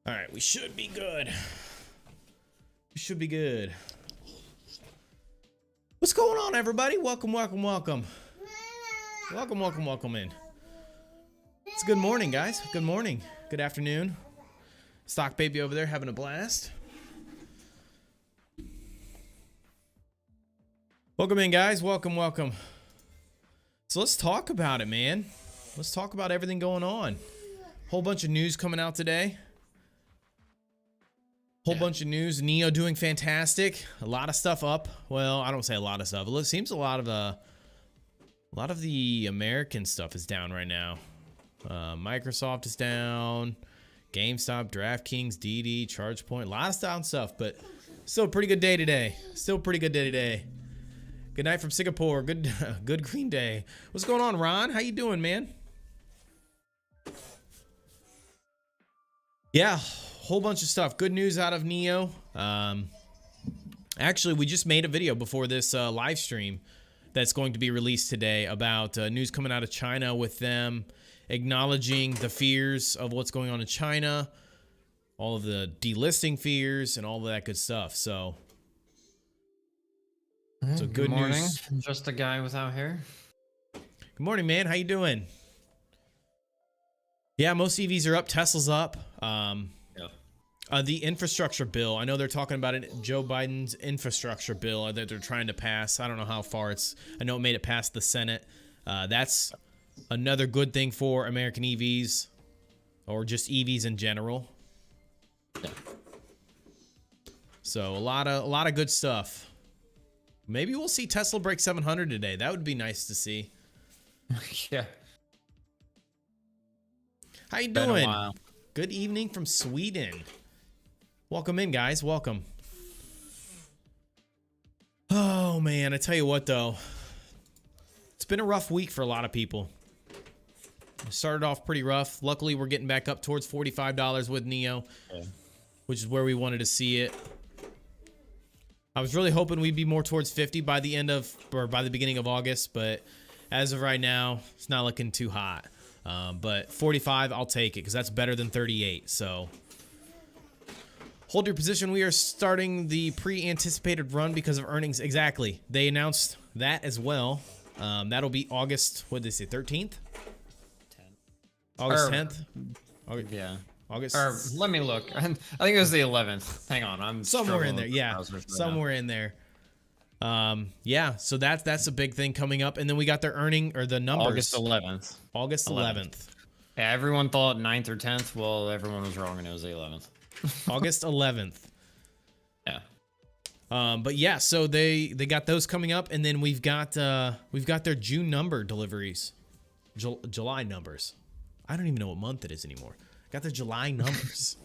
All right, we should be good. We should be good. What's going on, everybody? Welcome, welcome, welcome. Welcome, welcome, welcome in. It's good morning, guys. Good morning. Good afternoon. Stock baby over there having a blast. Welcome in, guys. Welcome, welcome. So let's talk about it, man. Let's talk about everything going on. Whole bunch of news coming out today. Whole bunch of news. Neo doing fantastic. A lot of stuff up. Well, I don't say a lot of stuff. It seems a lot of the American stuff is down right now. Microsoft is down. GameStop, DraftKings, DD, ChargePoint. A lot of down stuff, but still a pretty good day today. Still pretty good day today. Good night from Singapore. Good green day. What's going on, Ron? How you doing, man? Yeah, whole bunch of stuff. Good news out of Neo. Actually, we just made a video before this live stream that's going to be released today about news coming out of China with them acknowledging the fears of what's going on in China, all of the delisting fears and all of that good stuff. So good morning. news. Just a guy without hair. Good morning, man. How you doing? Yeah, most EVs are up. Tesla's up. The infrastructure bill. I know they're talking about it. Joe Biden's infrastructure bill that they're trying to pass. I don't know how far it's. I know it made it past the Senate. That's another good thing for American EVs, or just EVs in general. Yeah. So a lot of good stuff. Maybe we'll see Tesla break 700 today. That would be nice to see. Yeah. How you Been a doing? while. Good evening from Sweden. Welcome in, guys. Welcome. Oh, man. I tell you what, though. It's been a rough week for a lot of people. It started off pretty rough. Luckily, we're getting back up towards $45 with Neo, which is where we wanted to see it. I was really hoping we'd be more towards 50 by the end of, or by the beginning of August, but as of right now, it's not looking too hot. But 45, I'll take it because that's better than 38. So hold your position. We are starting the pre-anticipated run because of earnings. Exactly. They announced that as well. That'll be August, what did they say, 13th? 10. August 10th? Yeah. August. Or let me look. I think it was the 11th. Hang on. I'm somewhere in there. struggling with Yeah. browsers right Somewhere in there. Yeah, so that's a big thing coming up. And then we got their earning or the now. numbers. August 11th. August 11th. Yeah, everyone thought 9th or 10th. Well, everyone was wrong and it was the 11th. August 11th. Yeah. But yeah, so they got those coming up, and then we've got their June number deliveries, July numbers. I don't even know what month it is anymore. Got the July numbers.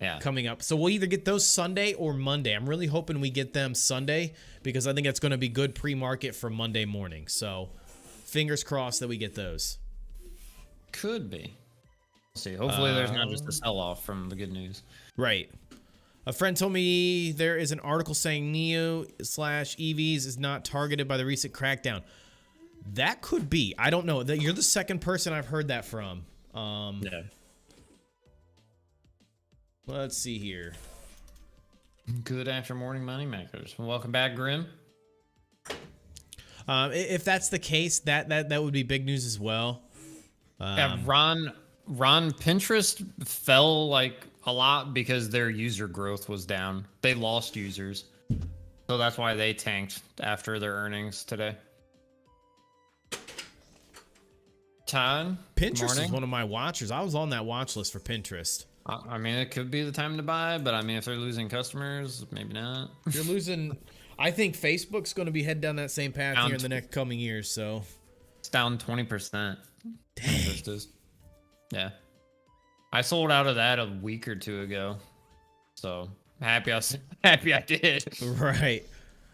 Yeah. Coming up. So we'll either get those Sunday or Monday. I'm really hoping we get them Sunday because I think it's going to be good pre-market for Monday morning. So fingers crossed that we get those. Could be. Let's see. Hopefully there's not just a sell-off from the good news. Right. A friend told me there is an article saying Neo/EVs is not targeted by the recent crackdown. That could be. I don't know. You're the second person I've heard that from. Yeah. Let's see here. Good after morning money makers. Welcome back, Grim. If that's the case, that would be big news as well. Yeah, Ron Pinterest fell like a lot because their user growth was down. They lost users. So that's why they tanked after their earnings today. Todd, Pinterest is one of my watchers. I was on that watch list for Pinterest. I mean, it could be the time to buy, but I mean, if they're losing customers, maybe not. You're losing. I think Facebook's going to be heading down that same path here in the next coming years. So it's down 20%. Dang. Yeah. I sold out of that a week or two ago. So happy I did. Right.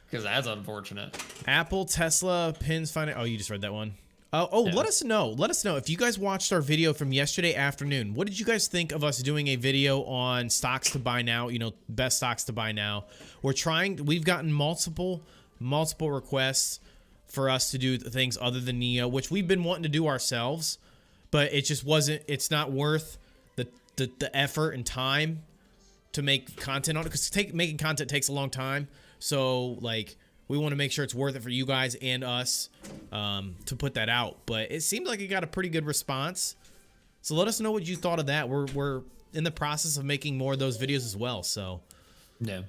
Because that's unfortunate. Apple, Tesla, pins, finance. Oh, you just read that one. Yeah. Let us know. Let us know if you guys watched our video from yesterday afternoon. What did you guys think of us doing a video on stocks to buy now? You know, best stocks to buy now. We've gotten multiple requests for us to do things other than Neo, which we've been wanting to do ourselves, but it just wasn't. It's not worth the effort and time to make content on it, because making content takes a long time. So like we want to make sure it's worth it for you guys and us to put that out. But it seemed like it got a pretty good response. So let us know what you thought of that. We're in the process of making more of those videos as well. So yeah.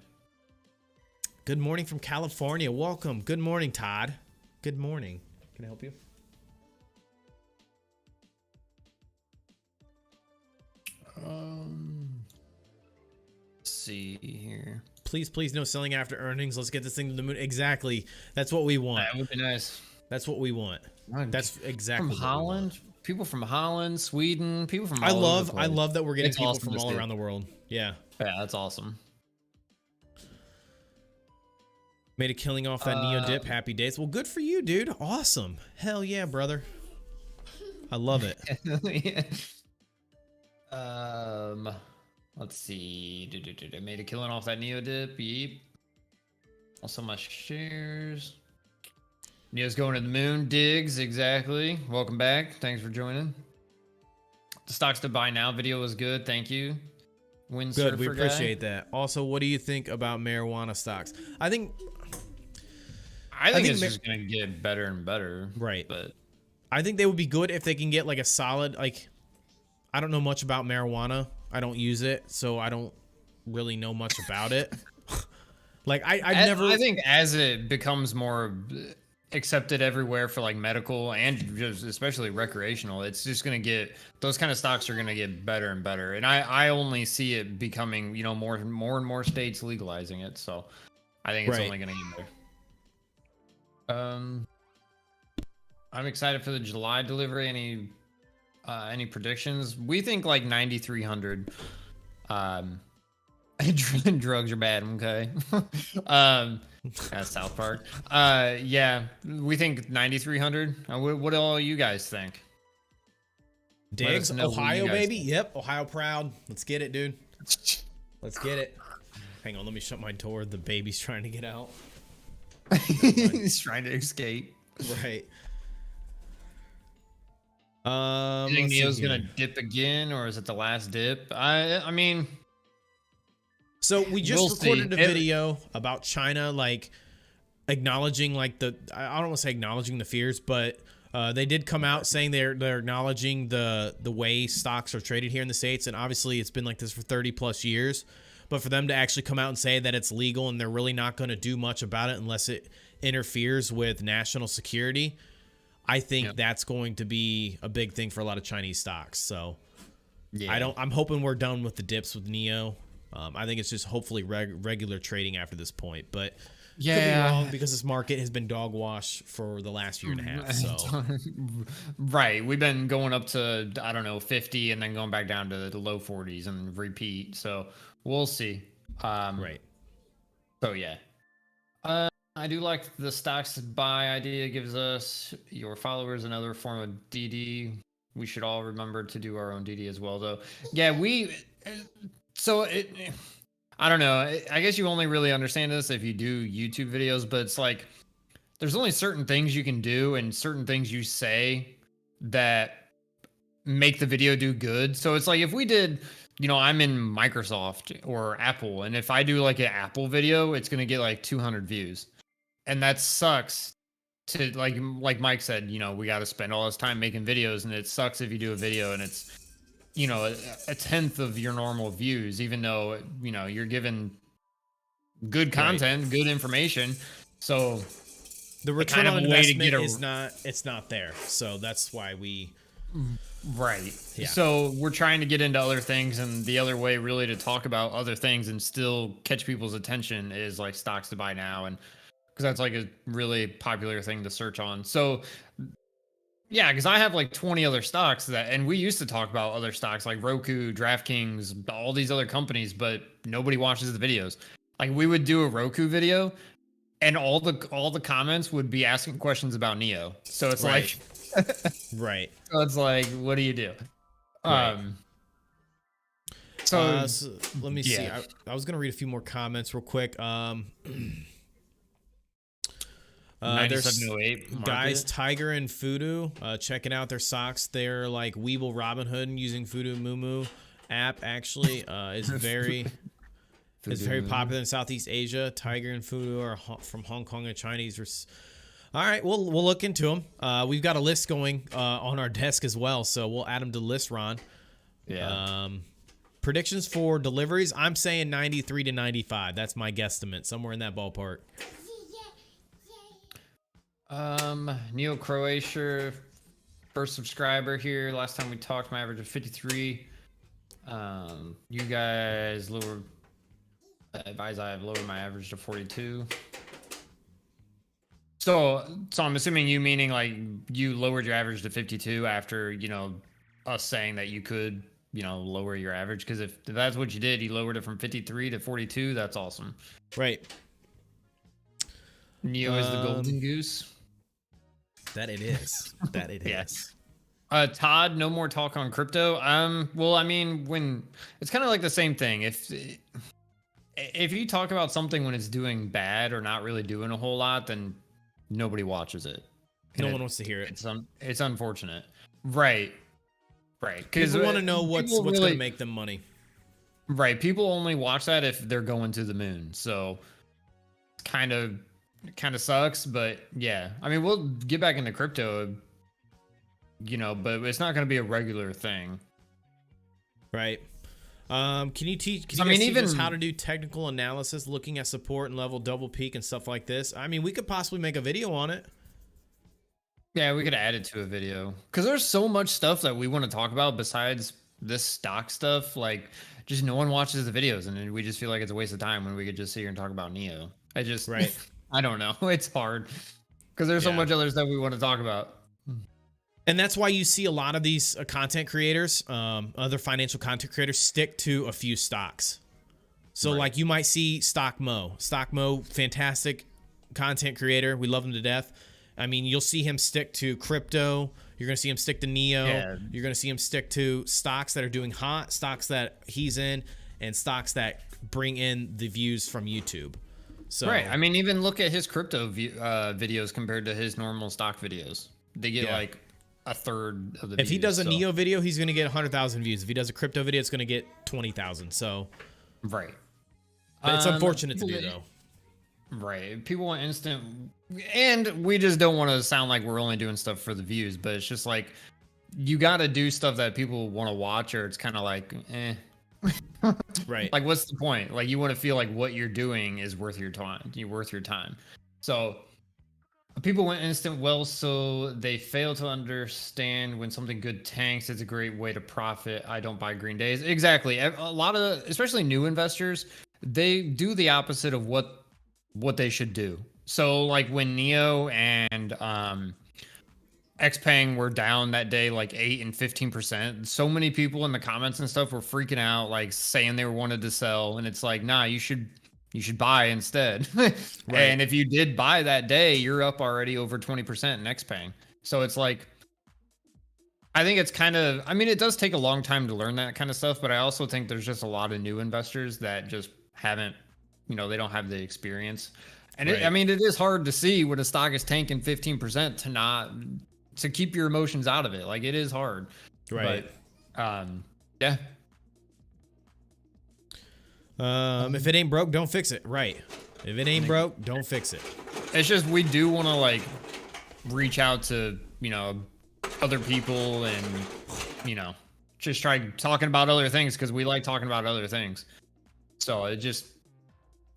Good morning from California. Welcome. Good morning, Todd. Good morning. Can I help you? Let's see here. Please, no selling after earnings. Let's get this thing to the moon. Exactly. That's what we want. That would be nice. That's what we want. That's exactly from Holland. People from Holland, Sweden, people from. I love that we're getting people awesome from all around the world. Yeah. Yeah, that's awesome. Made a killing off that Neo dip. Happy days. Well, good for you, dude. Awesome. Hell yeah, brother. I love it. Let's see. I made a killing off that Neo dip. Yep. Also my shares. Neo's going to the moon. Diggs, exactly. Welcome back. Thanks for joining. The stocks to buy now video was good. Thank you. Good. We appreciate that. Also, what do you think about marijuana stocks? I think it's just gonna get better and better. Right. But I think they would be good if they can get like a solid, like, I don't know much about marijuana. I don't use it, so I don't really know much about it. Like I think as it becomes more accepted everywhere for like medical and just especially recreational, it's just gonna get, those kind of stocks are gonna get better and better. And I only see it becoming, you know, more and more states legalizing it. So I think it's only gonna get better. I'm excited for the July delivery. Any predictions? We think like 9,300. Drugs are bad. Okay. That's South Park. Yeah, we think 9,300. What do all you guys think? Diggs, Ohio, baby. Yep, Ohio proud. Let's get it, dude. Let's get it. Hang on, let me shut my door. The baby's trying to get out. He's trying to escape. Right. You think Neo's gonna dip again, or is it the last dip? I mean, so we just recorded a video about China, like acknowledging like I don't want to say acknowledging the fears, but they did come out saying they're acknowledging the way stocks are traded here in the States, and obviously it's been like this for 30 plus years. But for them to actually come out and say that it's legal and they're really not going to do much about it unless it interferes with national security, I think that's going to be a big thing for a lot of Chinese stocks. So yeah. I'm hoping we're done with the dips with Neo. I think it's just hopefully regular trading after this point. But could be wrong because this market has been dog wash for the last year and a half. So right, we've been going up to, I don't know, 50 and then going back down to the low 40s and repeat. So we'll see. Right. So yeah. I do like the stocks to buy idea. Gives us, your followers, another form of DD. We should all remember to do our own DD as well, though. Yeah, I don't know. I guess you only really understand this if you do YouTube videos, but it's like there's only certain things you can do and certain things you say that make the video do good. So it's like if we did, you know, I'm in Microsoft or Apple, and if I do like an Apple video, it's going to get like 200 views. And that sucks to like Mike said, you know, we got to spend all this time making videos, and it sucks if you do a video and it's, you know, a 1/10 of your normal views, even though, you know, you're given good content, good information. So the return on investment it's not there. So that's why we. Right. Yeah. So we're trying to get into other things, and the other way really to talk about other things and still catch people's attention is like stocks to buy now, and because that's like a really popular thing to search on. So yeah, because I have like 20 other stocks and we used to talk about other stocks like Roku, DraftKings, all these other companies, but nobody watches the videos. Like we would do a Roku video, and all the comments would be asking questions about Neo. So it's like. Right. So it's like, what do you do? Right. So let me see. I was gonna read a few more comments real quick. There's 9708 guys, Tiger and Fudu, checking out their socks. They're like Weeble Robin Hood using Fudu Mumu app actually is very Fudu. popular in Southeast Asia. Tiger and Fudu are from Hong Kong and Chinese. All right, we'll look into them. We've got a list going on our desk as well, so we'll add them to the list, Ron. Yeah. Predictions for deliveries, I'm saying 93 to 95. That's my guesstimate, somewhere in that ballpark. Neo Croatia, first subscriber here. Last time we talked, my average of 53. You guys lowered. Advise I have lowered my average to 42. So I'm assuming you meaning like you lowered your average to 52 after, you know, us saying that you could, you know, lower your average. Because if that's what you did, you lowered it from 53 to 42. That's awesome. Right. Neo is the golden goose. That it is. That it Yes. is. Todd, no more talk on crypto. Well, I mean, when it's kind of like the same thing. If you talk about something when it's doing bad or not really doing a whole lot, then nobody watches it. No one wants to hear it. It's unfortunate. Right. Because people want to know what's really, going to make them money. Right. People only watch that if they're going to the moon. So it's kind of sucks, but yeah. I mean, we'll get back into crypto, you know, but it's not going to be a regular thing. Right. Can you teach us how to do technical analysis, looking at support and level double peak and stuff like this? I mean, we could possibly make a video on it. Yeah, we could add it to a video because there's so much stuff that we want to talk about besides this stock stuff. Like, just no one watches the videos, and then we just feel like it's a waste of time when we could just sit here and talk about Neo. Right. I don't know. It's hard because there's so much other stuff we want to talk about. And that's why you see a lot of these content creators, other financial content creators, stick to a few stocks. So like you might see Stock Mo, fantastic content creator. We love him to death. I mean, you'll see him stick to crypto. You're going to see him stick to Neo. Yeah. You're going to see him stick to stocks that are doing hot, stocks that he's in, and stocks that bring in the views from YouTube. So, right. I mean, even look at his crypto videos compared to his normal stock videos. They get like a third of the views. If he does a Neo video, he's going to get 100,000 views. If he does a crypto video, it's going to get 20,000. So, right. But it's unfortunate to do, though. Right. People want instant, and we just don't want to sound like we're only doing stuff for the views, but it's just like you got to do stuff that people want to watch, or it's kind of like, right. Like, what's the point? Like, you want to feel like what you're doing is worth your time. You're worth your time. So people want instant wealth, so they fail to understand when something good tanks, it's a great way to profit. I don't buy green days. Exactly. A lot of, especially new investors, they do the opposite of what they should do. So like when Neo and Xpeng were down that day like 8 and 15%, so many people in the comments and stuff were freaking out, like saying they wanted to sell, and it's like, nah, you should buy instead. Right. And if you did buy that day, you're up already over 20% in Xpeng. So it's like, I think it's kind of, I mean, it does take a long time to learn that kind of stuff, but I also think there's just a lot of new investors that just haven't, you know, they don't have the experience. And I mean, it is hard to see when a stock is tanking 15% to keep your emotions out of it. Like, it is hard. Right. But, yeah. If it ain't broke, don't fix it. Right. If it ain't broke, don't fix it. It's just, we do want to like reach out to, you know, other people and, you know, just try talking about other things because we like talking about other things. So it just,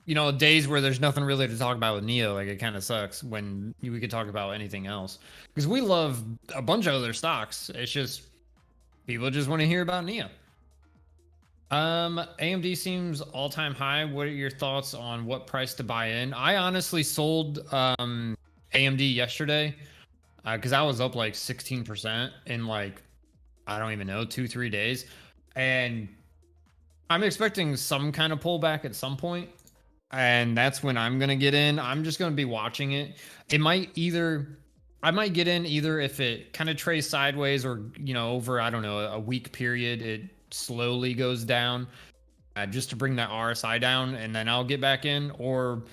you know, days where there's nothing really to talk about with Neo, like, it kind of sucks when we could talk about anything else because we love a bunch of other stocks. It's just people just want to hear about Neo. AMD seems all-time high. What are your thoughts on what price to buy in? I honestly sold AMD yesterday because I was up like 16% in like, I don't even know, 2-3 days. And I'm expecting some kind of pullback at some point. And that's when I'm going to get in. I'm just going to be watching it. I might get in either if it kind of trays sideways or, you know, over, I don't know, a week period, it slowly goes down just to bring that RSI down, and then I'll get back in. Or,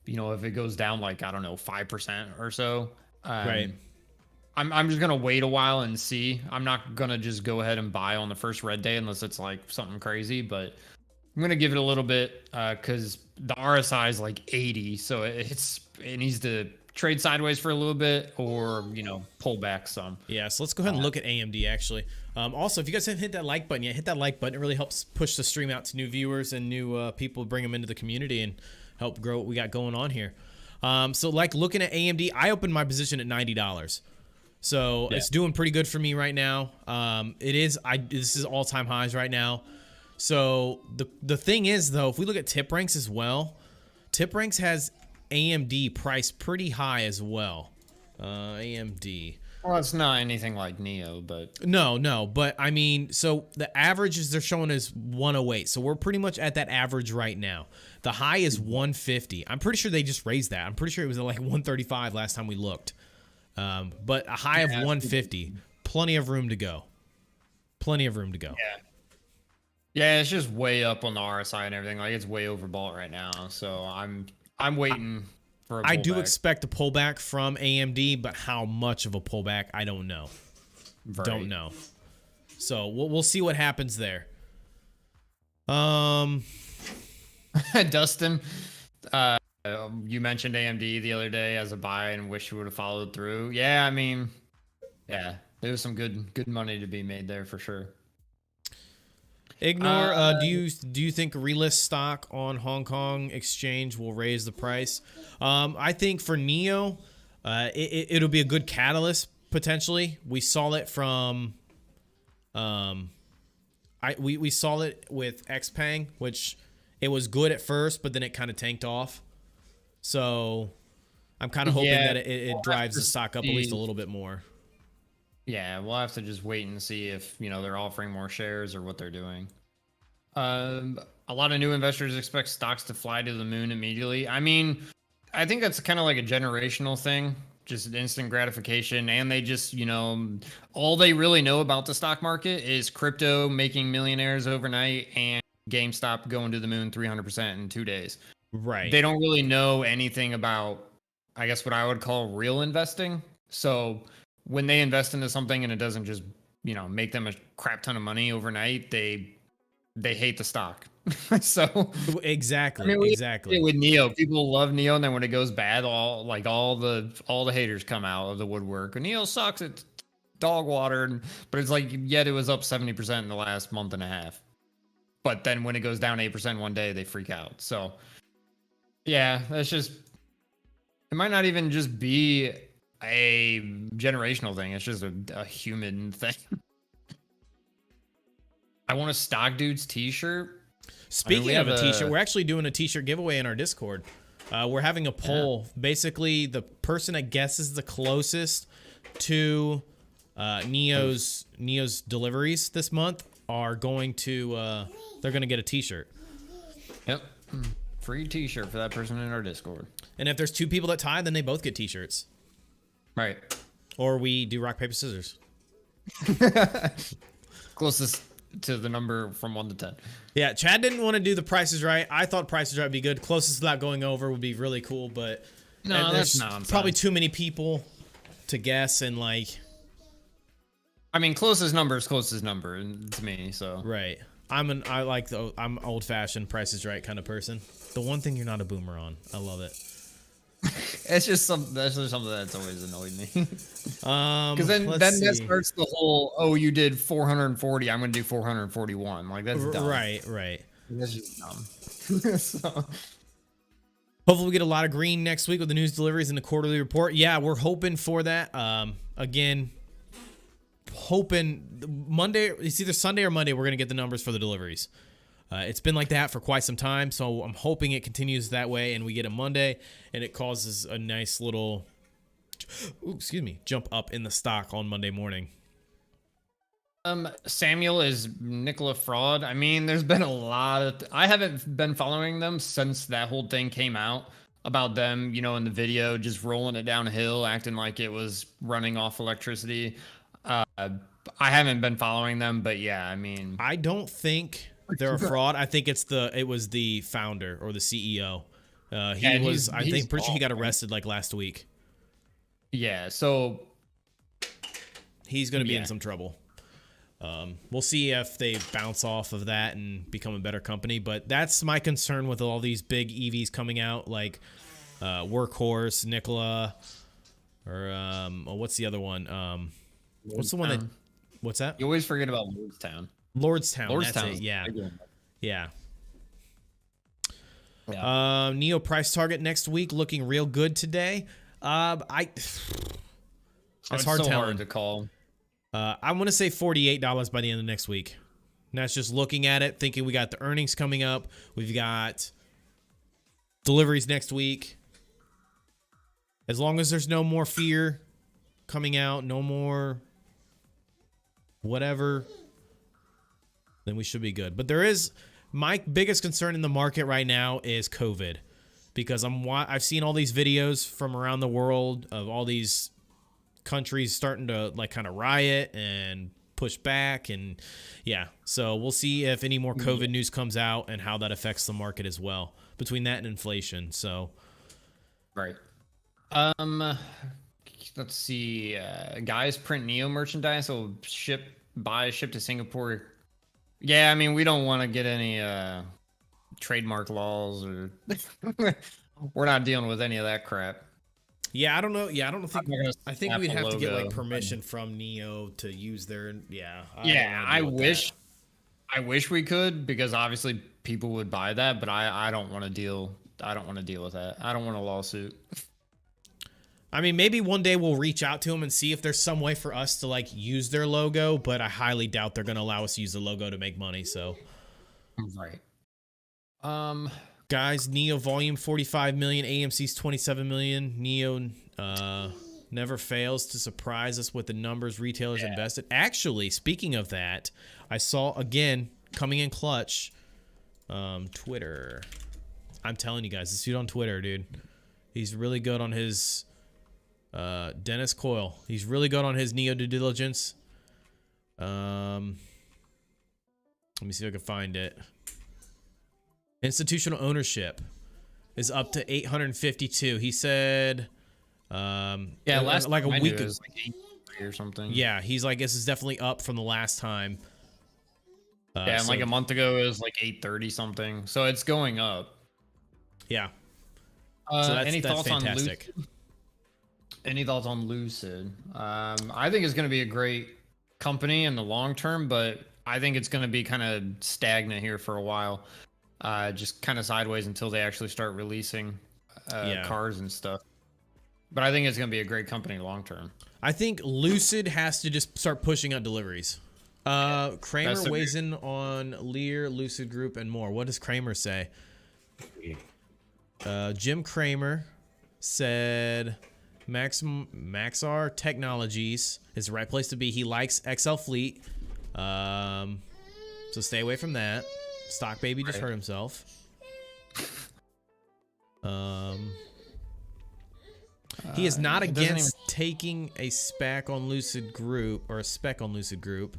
you know, if it goes down like, I don't know, 5% or so. Right. I'm just gonna wait a while and see. I'm not gonna just go ahead and buy on the first red day unless it's like something crazy. But I'm gonna give it a little bit because the RSI is like 80, so it needs to trade sideways for a little bit or pull back some. Yeah, so let's go ahead and look at AMD actually. Also, if you guys haven't hit that like button yet, hit that like button. It really helps push the stream out to new viewers and new people, bring them into the community and help grow what we got going on here. So like looking at AMD, I opened my position at $90. So it's doing pretty good for me right now. This is all-time highs right now. So the thing is though, if we look at tip ranks as well, tip ranks has AMD priced pretty high as well. AMD. Well, it's not anything like Neo, but no, but I mean, so the averages they're showing is 108. So we're pretty much at that average right now. The high is 150. I'm pretty sure they just raised that. I'm pretty sure it was at like 135 last time we looked. But a high of 150, plenty of room to go. Plenty of room to go. Yeah, it's just way up on the RSI and everything. Like it's way overbought right now. So I'm waiting for a pullback. I do expect a pullback from AMD, but how much of a pullback, I don't know. Right. Don't know. So we'll see what happens there. Dustin, you mentioned AMD the other day as a buy and wish you would have followed through. Yeah, I mean, yeah, there was some good money to be made there for sure. Ignore. Do you think relist stock on Hong Kong exchange will raise the price? I think for Neo, it'll be a good catalyst potentially. We saw it from, we saw it with Xpeng, which it was good at first, but then it kind of tanked off. So I'm kind of hoping that it drives the stock up at least a little bit more. Yeah, we'll have to just wait and see if they're offering more shares or what they're doing. A lot of new investors expect stocks to fly to the moon immediately. I mean, I think that's kind of like a generational thing, just instant gratification. And they just, all they really know about the stock market is crypto making millionaires overnight and GameStop going to the moon 300% in 2 days. Right. They don't really know anything about, I guess, what I would call real investing. So when they invest into something and it doesn't just, make them a crap ton of money overnight, they hate the stock. So exactly. With Neo, people love Neo, and then when it goes bad, all the haters come out of the woodwork. And Neo sucks. It's dog water, but it's like yet it was up 70% in the last month and a half. But then when it goes down 8% one day, they freak out. So yeah, that's just. It might not even just be a generational thing. It's just a human thing. I want a Stock Dudes t-shirt. Speaking of a t-shirt, we're actually doing a t-shirt giveaway in our Discord. We're having a poll. Basically, the person that guesses the closest to Neo's deliveries this month are going to they're going to get a t-shirt. Yep. Free t-shirt for that person in our Discord. And if there's two people that tie, then they both get t-shirts. Right. Or we do rock, paper, scissors. Closest to the number from 1 to 10. Yeah, Chad didn't want to do the prices right. I thought prices right would be good. Closest without going over would be really cool, but no, that's nonsense. Probably too many people to guess and like. I mean, closest number is closest number to me. So right. I'm old fashioned, Price is Right kind of person. The one thing you're not a boomer on. I love it. It's just something that's always annoyed me. Because then that starts the whole, you did 440, I'm gonna do 441. Like that's dumb. Right. That's just dumb. So. Hopefully we get a lot of green next week with the news deliveries and the quarterly report. Yeah, we're hoping for that. Again, hoping Monday, it's either Sunday or Monday, we're gonna get the numbers for the deliveries. It's been like that for quite some time, so I'm hoping it continues that way and we get a Monday and it causes a nice little, jump up in the stock on Monday morning. Samuel is Nicola fraud. I mean, there's been a lot of, I haven't been following them since that whole thing came out about them, in the video, just rolling it downhill, acting like it was running off electricity. I haven't been following them, but yeah, I mean, I don't think they're a fraud. I think it was the founder or the CEO. I'm pretty sure he got arrested like last week. Yeah. So he's going to be in some trouble. We'll see if they bounce off of that and become a better company. But that's my concern with all these big EVs coming out, like Workhorse, Nikola, or what's the other one? What's the one that? What's that? You always forget about Lordstown. Lordstown. That's it. Yeah. Yeah. Neo price target next week looking real good today. It's hard to call. I want to say $48 by the end of next week. And that's just looking at it, thinking we got the earnings coming up. We've got deliveries next week. As long as there's no more fear coming out, no more whatever, then we should be good. But there is, my biggest concern in the market right now is COVID, because I've seen all these videos from around the world of all these countries starting to like kind of riot and push back, and yeah, so we'll see if any more COVID news comes out and how that affects the market as well, between that and inflation. So right. Let's see. Guys print Neo merchandise will ship to Singapore. Yeah, I mean, we don't want to get any trademark laws, or we're not dealing with any of that crap. Yeah, I don't know. Yeah, I think we'd have to get like permission from Neo to use their. Yeah. I wish we could, because obviously people would buy that, but I don't want to deal. I don't want to deal with that. I don't want a lawsuit. I mean, maybe one day we'll reach out to them and see if there's some way for us to like use their logo, but I highly doubt they're going to allow us to use the logo to make money. So, right. Guys, Neo volume 45 million, AMC's 27 million. Neo never fails to surprise us with the numbers retailers invested. Actually, speaking of that, I saw again coming in clutch. Twitter. I'm telling you guys, this dude on Twitter, dude, he's really good on his. Dennis Coyle. He's really good on his Neo due diligence. Let me see if I can find it. Institutional ownership is up to 852. He said, last like a week ago, like 8 or something. Yeah, he's like, this is definitely up from the last time. And like a month ago it was like 830 something. So it's going up. Yeah. So that's thoughts fantastic. On Any thoughts on Lucid? I think it's going to be a great company in the long term, but I think it's going to be kind of stagnant here for a while. Just kind of sideways until they actually start releasing cars and stuff. But I think it's going to be a great company long term. I think Lucid has to just start pushing out deliveries. Kramer weighs in on Lear, Lucid Group, and more. What does Kramer say? Jim Kramer said Maxar Technologies is the right place to be. He likes XL Fleet. So stay away from that. Stock Baby just hurt himself. He is not against taking a spec on Lucid Group or a spec on Lucid Group.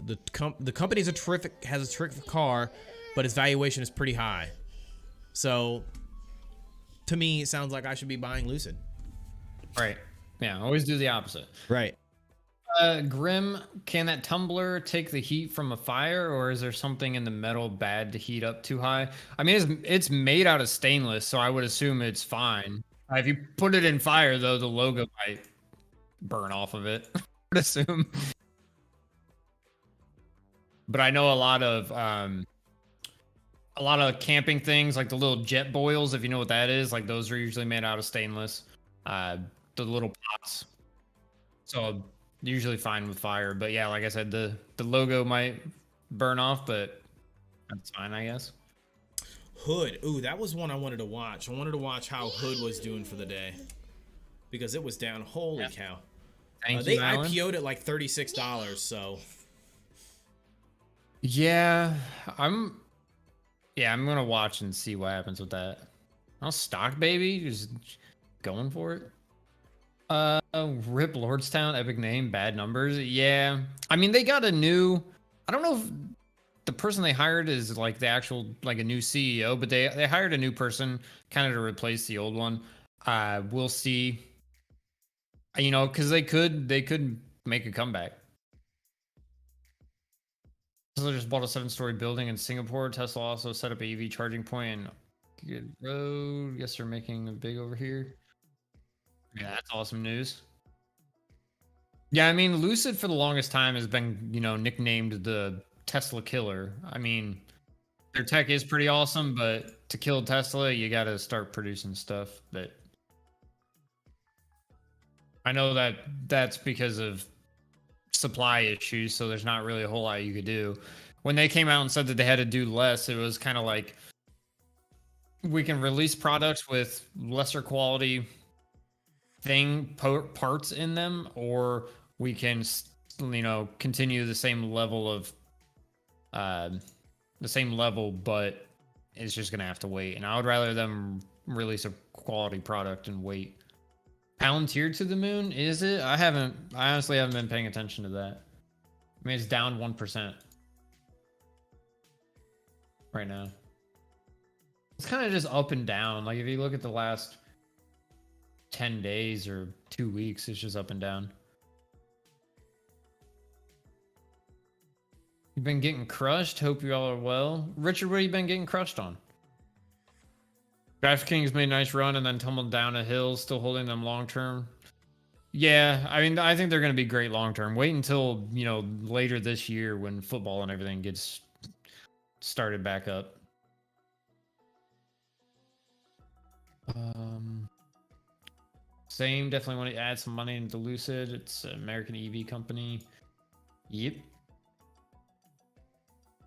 The company has a terrific car, but its valuation is pretty high. So to me, it sounds like I should be buying Lucid. Right. Yeah, always do the opposite. Right. Grim, can that tumbler take the heat from a fire, or is there something in the metal bad to heat up too high? I mean, it's made out of stainless, so I would assume it's fine. If you put it in fire, though, the logo might burn off of it, I would assume. But I know a lot of camping things, like the little jet boils, if you know what that is, like those are usually made out of stainless. The little pots. So usually fine with fire. But yeah, like I said, the logo might burn off, but that's fine, I guess. Hood. Ooh, that was one I wanted to watch. I wanted to watch how Hood was doing for the day, because it was down. Holy cow. They IPO'd at like $36, so. Yeah, I'm gonna watch and see what happens with that. I'll Stock Baby, just going for it. Rip Lordstown, epic name, bad numbers. Yeah, I mean, they got a new, I don't know if the person they hired is like the actual, like a new CEO, but they hired a new person kind of to replace the old one. We'll see, you know, because they could make a comeback. Tesla just bought a 7-story building in Singapore. Tesla also set up a EV charging point in Good Road. Guess they're making it big over here. Yeah, that's awesome news. Yeah, I mean, Lucid for the longest time has been, nicknamed the Tesla killer. I mean, their tech is pretty awesome, but to kill Tesla, you got to start producing stuff that. I know that that's because of supply issues, so there's not really a whole lot you could do. When they came out and said that they had to do less, it was kind of like we can release products with lesser quality parts in them, or we can continue the same level of but it's just gonna have to wait. And I would rather them release a quality product and wait. Palantir to the moon, is it? I honestly haven't been paying attention to that. I mean, it's down 1% right now. It's kind of just up and down. Like if you look at the last 10 days or 2 weeks, it's just up and down. You've been getting crushed. Hope you all are well. Richard, what have you been getting crushed on? DraftKings made a nice run and then tumbled down a hill, still holding them long term. Yeah, I mean, I think they're going to be great long term. Wait until, later this year when football and everything gets started back up. Same, definitely want to add some money into Lucid. It's an American EV company. Yep.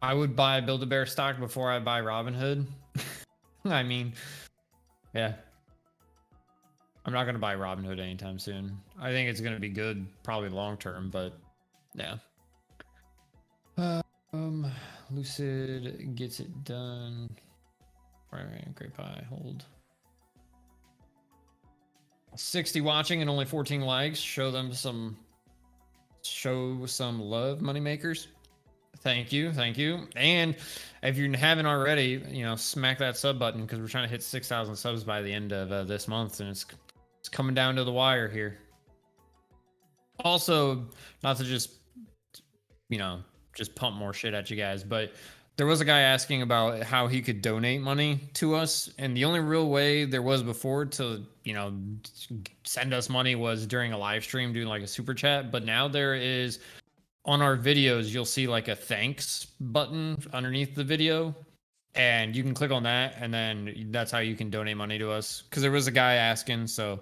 I would buy Build-A-Bear stock before I buy Robinhood. I mean, yeah. I'm not going to buy Robinhood anytime soon. I think it's going to be good, probably long term, but yeah. Lucid gets it done. Right, great buy. Hold. 60 watching and only 14 likes. Show some love, moneymakers. Thank you. And if you haven't already, smack that sub button because we're trying to hit 6,000 subs by the end of this month, and it's coming down to the wire here. Also, not to just pump more shit at you guys, but there was a guy asking about how he could donate money to us, and the only real way there was before to send us money was during a live stream doing like a super chat, but now there is. On our videos, you'll see like a thanks button underneath the video, and you can click on that, and then that's how you can donate money to us. Because there was a guy asking, so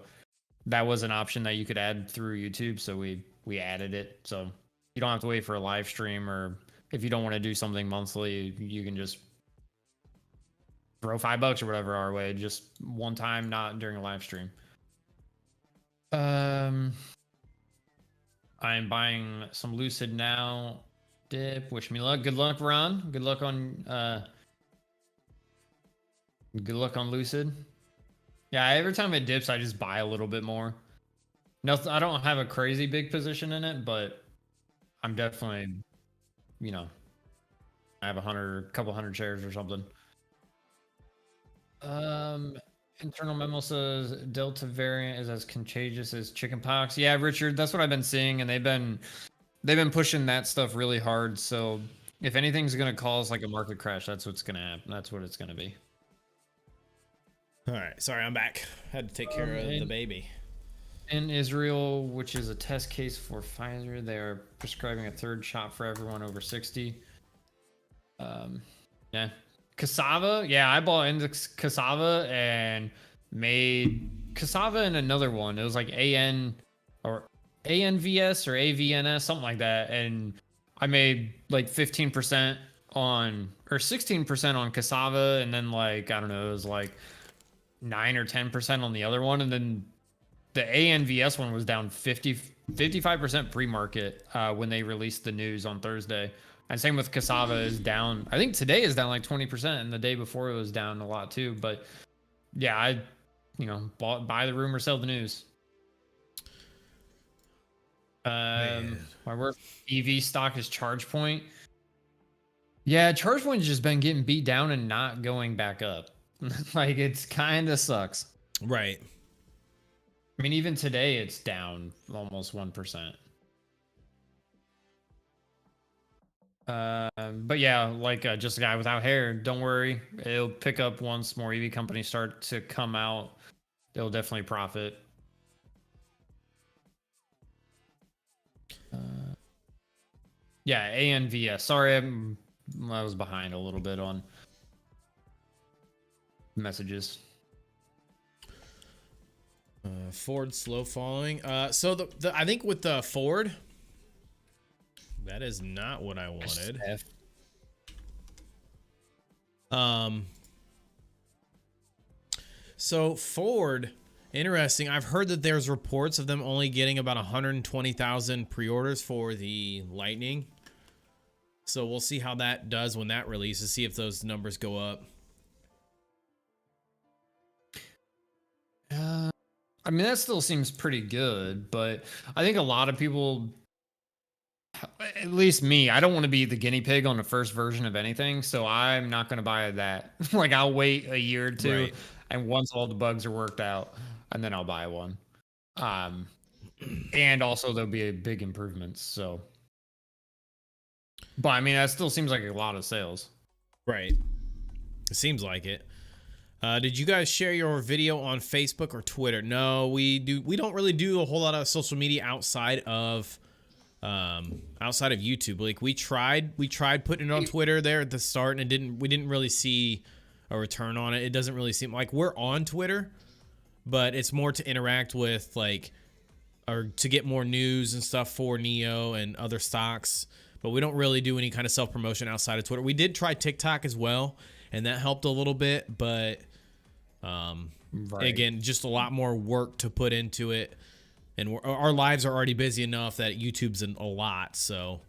that was an option that you could add through YouTube, so we added it. So you don't have to wait for a live stream, or if you don't want to do something monthly, you can just throw $5 or whatever our way, just one time, not during a live stream. I'm buying some Lucid now. Dip. Wish me luck. Good luck, Ron. Good luck on Lucid. Yeah, every time it dips, I just buy a little bit more. No, I don't have a crazy big position in it, but I'm definitely, I have a couple hundred shares or something. Internal memo says Delta variant is as contagious as chickenpox. Yeah, Richard, that's what I've been seeing, and they've been pushing that stuff really hard. So if anything's gonna cause like a market crash, that's what's gonna happen. That's what it's gonna be. All right, sorry, I'm back. Had to take care of the baby. In Israel, which is a test case for Pfizer, they are prescribing a third shot for everyone over 60. Yeah. Cassava, yeah, I bought into Cassava and made Cassava and another one. It was like ANVS or AVNS, something like that. And I made like 15% on, or 16% on Cassava, and then like, I don't know, it was like 9 or 10% on the other one. And then the ANVS one was down 55% pre-market when they released the news on Thursday. And same with Cassava is down. I think today is down like 20%, and the day before it was down a lot too. But yeah, I, buy the rumor, sell the news. My work EV stock is ChargePoint. Yeah, ChargePoint's just been getting beat down and not going back up. Like, it's kind of sucks. Right. I mean, even today it's down almost 1%. But yeah, like just a guy without hair. Don't worry, it'll pick up once more EV companies start to come out. They'll definitely profit. Yeah, ANV. Sorry, I was behind a little bit on messages. Ford slow following. So the I think with the Ford, that is not what I wanted. So Ford, interesting. I've heard that there's reports of them only getting about 120,000 pre-orders for the Lightning. So we'll see how that does when that releases. See if those numbers go up. I mean, that still seems pretty good, but I think a lot of people, at least me, I don't want to be the guinea pig on the first version of anything, so I'm not going to buy that. Like, I'll wait a year or two, Right. and once all the bugs are worked out, and then I'll buy one. And also there'll be a big improvements. So, but I mean, that still seems like a lot of sales. Right. It seems like it. Did you guys share your video on Facebook or Twitter? No, we don't really do a whole lot of social media outside of YouTube. Like we tried putting it on Twitter there at the start, and we didn't really see a return on it. It doesn't really seem like we're on Twitter, but it's more to interact with or to get more news and stuff for Neo and other stocks. But we don't really do any kind of self-promotion outside of Twitter. We did try TikTok as well, and that helped a little bit, but again, just a lot more work to put into it, and our lives are already busy enough that YouTube's a lot. So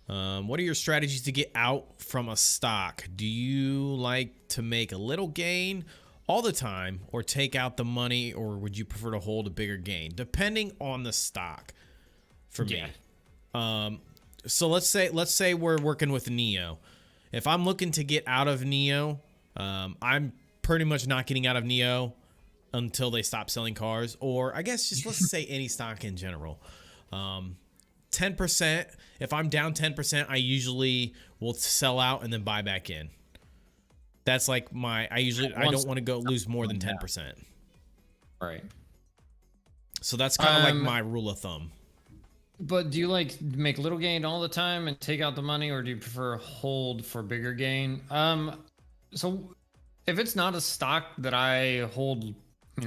what are your strategies to get out from a stock? Do you like to make a little gain all the time or take out the money, or would you prefer to hold a bigger gain depending on the stock? For me, so let's say we're working with Neo. If I'm looking to get out of Neo, I'm pretty much not getting out of Neo until they stop selling cars, or I guess just let's say any stock in general. 10%. If I'm down 10%, I usually will sell out and then buy back in. That's like I don't want to lose more than 10%. Right. So that's kind of like my rule of thumb. But do you like make little gain all the time and take out the money, or do you prefer hold for bigger gain? So if it's not a stock that I hold,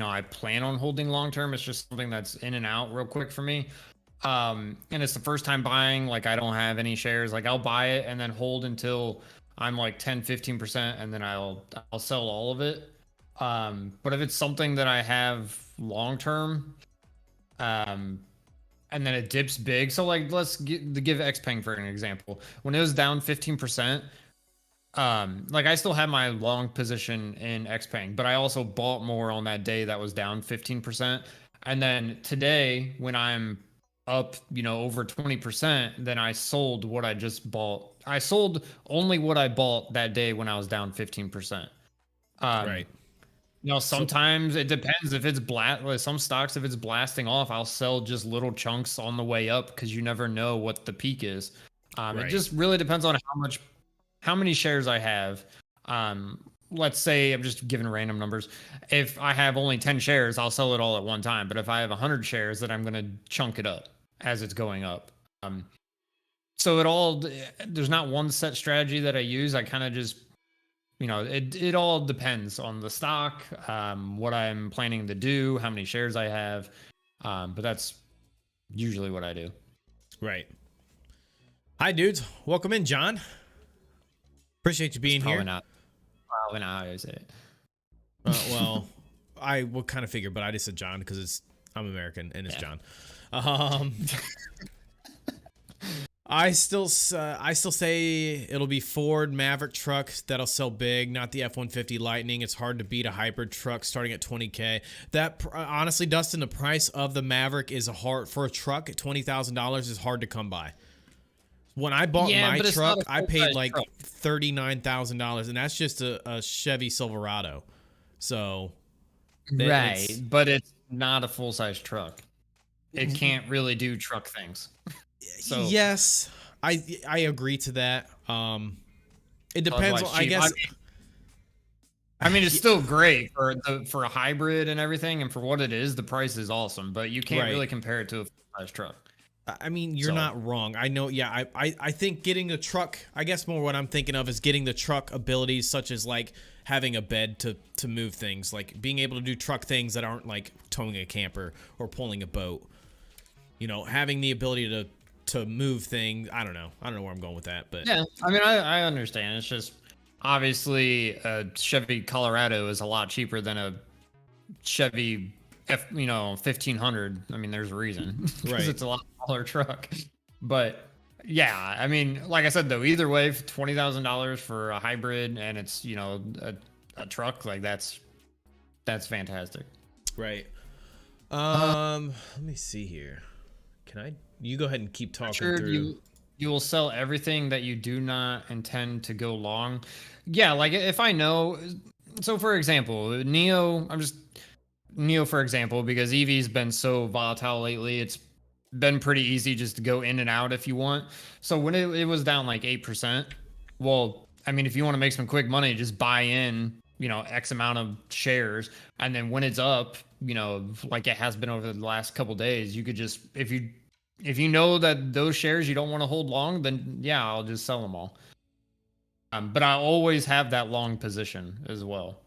I plan on holding long term, it's just something that's in and out real quick for me. And it's the first time buying, like I don't have any shares, like I'll buy it and then hold until I'm like 10-15%, and then I'll sell all of it. But if it's something that I have long term, and then it dips big. So like, let's give Xpeng for an example. When it was down 15%, like I still have my long position in Xpeng, but I also bought more on that day that was down 15%. And then today, when I'm up, over 20%, then I sold what I just bought. I sold only what I bought that day when I was down 15%. Right. Sometimes it depends if it's some stocks, if it's blasting off, I'll sell just little chunks on the way up because you never know what the peak is. It just really depends on how many shares I have. Let's say I'm just giving random numbers. If I have only 10 shares, I'll sell it all at one time. But if I have 100 shares, then I'm going to chunk it up as it's going up. So there's not one set strategy that I use. I kind of just, it all depends on the stock, what I'm planning to do, how many shares I have. But that's usually what I do. Right. Hi, dudes. Welcome in, John. Appreciate you being here. Probably not how I say it. Well, I would kind of figure, but I just said John because I'm American and it's John. I still say it'll be Ford Maverick trucks that'll sell big, not the F-150 Lightning. It's hard to beat a hybrid truck starting at $20K. That honestly, Dustin, the price of the Maverick is for a truck at $20,000 is hard to come by. When I bought my truck, I paid like $39,000, and that's just a Chevy Silverado. So, but it's not a full-size truck. It can't really do truck things. So Yes, I agree to that. It that's why depends on, it's I cheap. guess. I mean, it's still great for a hybrid and everything, and for what it is, the price is awesome. But you can't Right. really compare it to a full-size truck. I mean, you're So not wrong. I know. Yeah, I think getting the truck. I guess more what I'm thinking of is getting the truck abilities, such as like having a bed to move things, like being able to do truck things that aren't like towing a camper or pulling a boat. You know, having the ability to move things. I don't know. I don't know where I'm going with that, but yeah, I mean, I understand. It's just obviously a Chevy Colorado is a lot cheaper than a Chevy 1500. I mean, there's a reason because right. it's a lot smaller truck. But yeah, I mean, like I said though, either way, $20,000 for a hybrid and it's a truck, like that's fantastic. Right. Let me see here. Can I? You go ahead and keep talking Sure, through. you will sell everything that you do not intend to go long. Yeah, like if I know, so for example, Neo for example, because EV's been so volatile lately, it's been pretty easy just to go in and out if you want. So when it was down like 8%, well, I mean, if you want to make some quick money, just buy in, X amount of shares. And then when it's up, like it has been over the last couple days, you could just, if you know that those shares you don't want to hold long, then yeah, I'll just sell them all. But I always have that long position as well.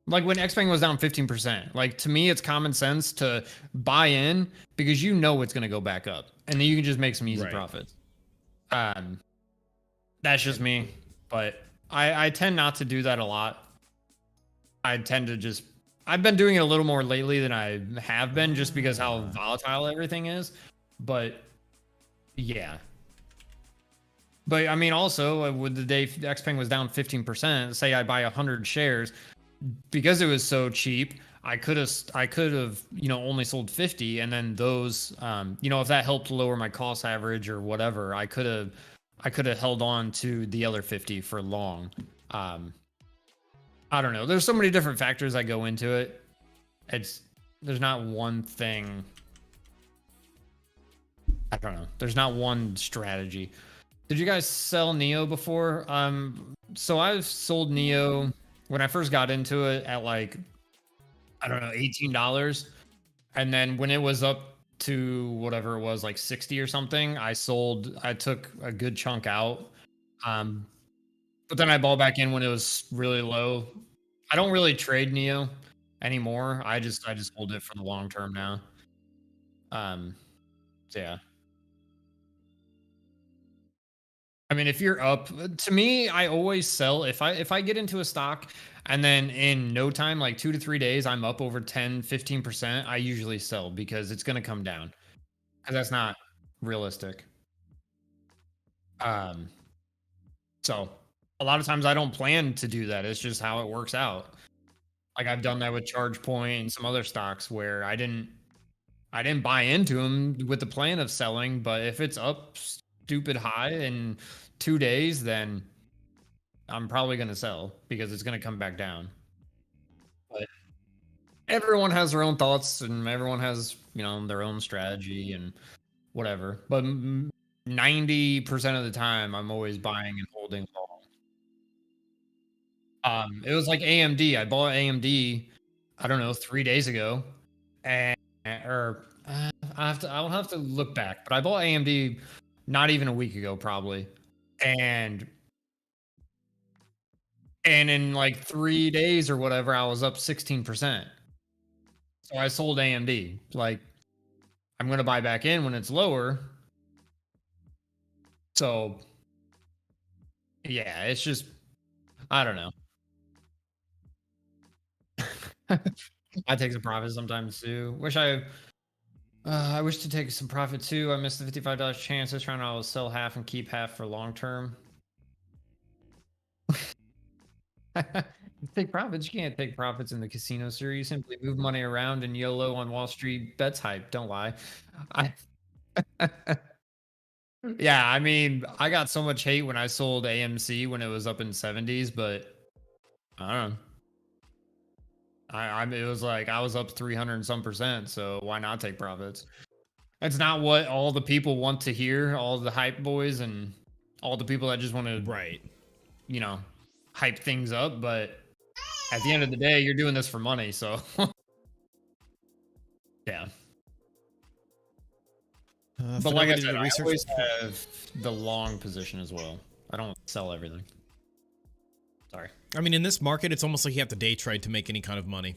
Like when Xpeng was down 15%, like to me, it's common sense to buy in because you know it's going to go back up and then you can just make some easy Right. profits. Um, that's just me, but I tend not to do that a lot. I've been doing it a little more lately than I have been just because how volatile everything is. But yeah. But I mean, also with the day Xpeng was down 15%, say I buy 100 shares, because it was so cheap, I could have only sold 50, and then those if that helped lower my cost average or whatever, I could have held on to the other 50 for long. I don't know, there's so many different factors that go into it. There's not one thing. I don't know, there's not one strategy. Did you guys sell Neo before? So I've sold Neo when I first got into it at like, I don't know, $18. And then when it was up to whatever it was, like 60 or something, I took a good chunk out. But then I bought back in when it was really low. I don't really trade Neo anymore. I just hold it for the long term now. So yeah. I mean, if you're up, to me, I always sell if I get into a stock and then in no time, like 2 to 3 days, I'm up over 10, 15%, I usually sell because it's going to come down. And that's not realistic. Um, so a lot of times I don't plan to do that. It's just how it works out. Like I've done that with ChargePoint and some other stocks where I didn't buy into them with the plan of selling, but if it's up stupid high in 2 days, then I'm probably going to sell because it's going to come back down. But everyone has their own thoughts and everyone has, their own strategy and whatever. But 90% of the time, I'm always buying and holding long. It was like AMD. I bought AMD, I don't know, 3 days ago, and or I'll have to look back, but I bought AMD not even a week ago, probably, and in like 3 days or whatever, I was up 16%. So I sold AMD. Like I'm gonna buy back in when it's lower. So yeah, it's just I don't know. I take some profit sometimes too. I wish to take some profit too. I missed the $55 chance. I was trying to sell half and keep half for long term. Take profits. You can't take profits in the casino, sir. You simply move money around and YOLO on Wall Street bets hype. Don't lie. I Yeah, I mean, I got so much hate when I sold AMC when it was up in 70s, but I don't know. It was like I was up 300 and some percent, so why not take profits? It's not what all the people want to hear, all the hype boys and all the people that just want to, Right. you know, hype things up. But at the end of the day, you're doing this for money. So, yeah. But like I said, I always have the long position as well. I don't sell everything. Sorry. I mean, in this market, it's almost like you have to day trade to make any kind of money.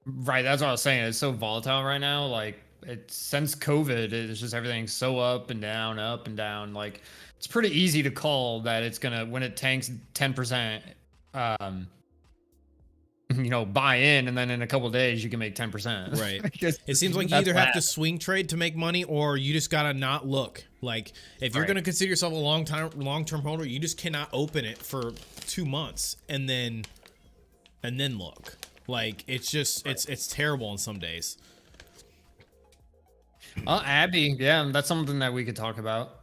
Right. That's what I was saying. It's so volatile right now. Like, since COVID, it's just everything's so up and down, up and down. Like, it's pretty easy to call that it's gonna, when it tanks 10%, you know, buy in, and then in a couple of days you can make 10%. Right. It seems like you either have to swing trade to make money, or you just gotta not look. Like, if you're gonna consider yourself a long-term holder, you just cannot open it for 2 months and then look. Like, it's just it's terrible on some days. Abby, yeah, that's something that we could talk about.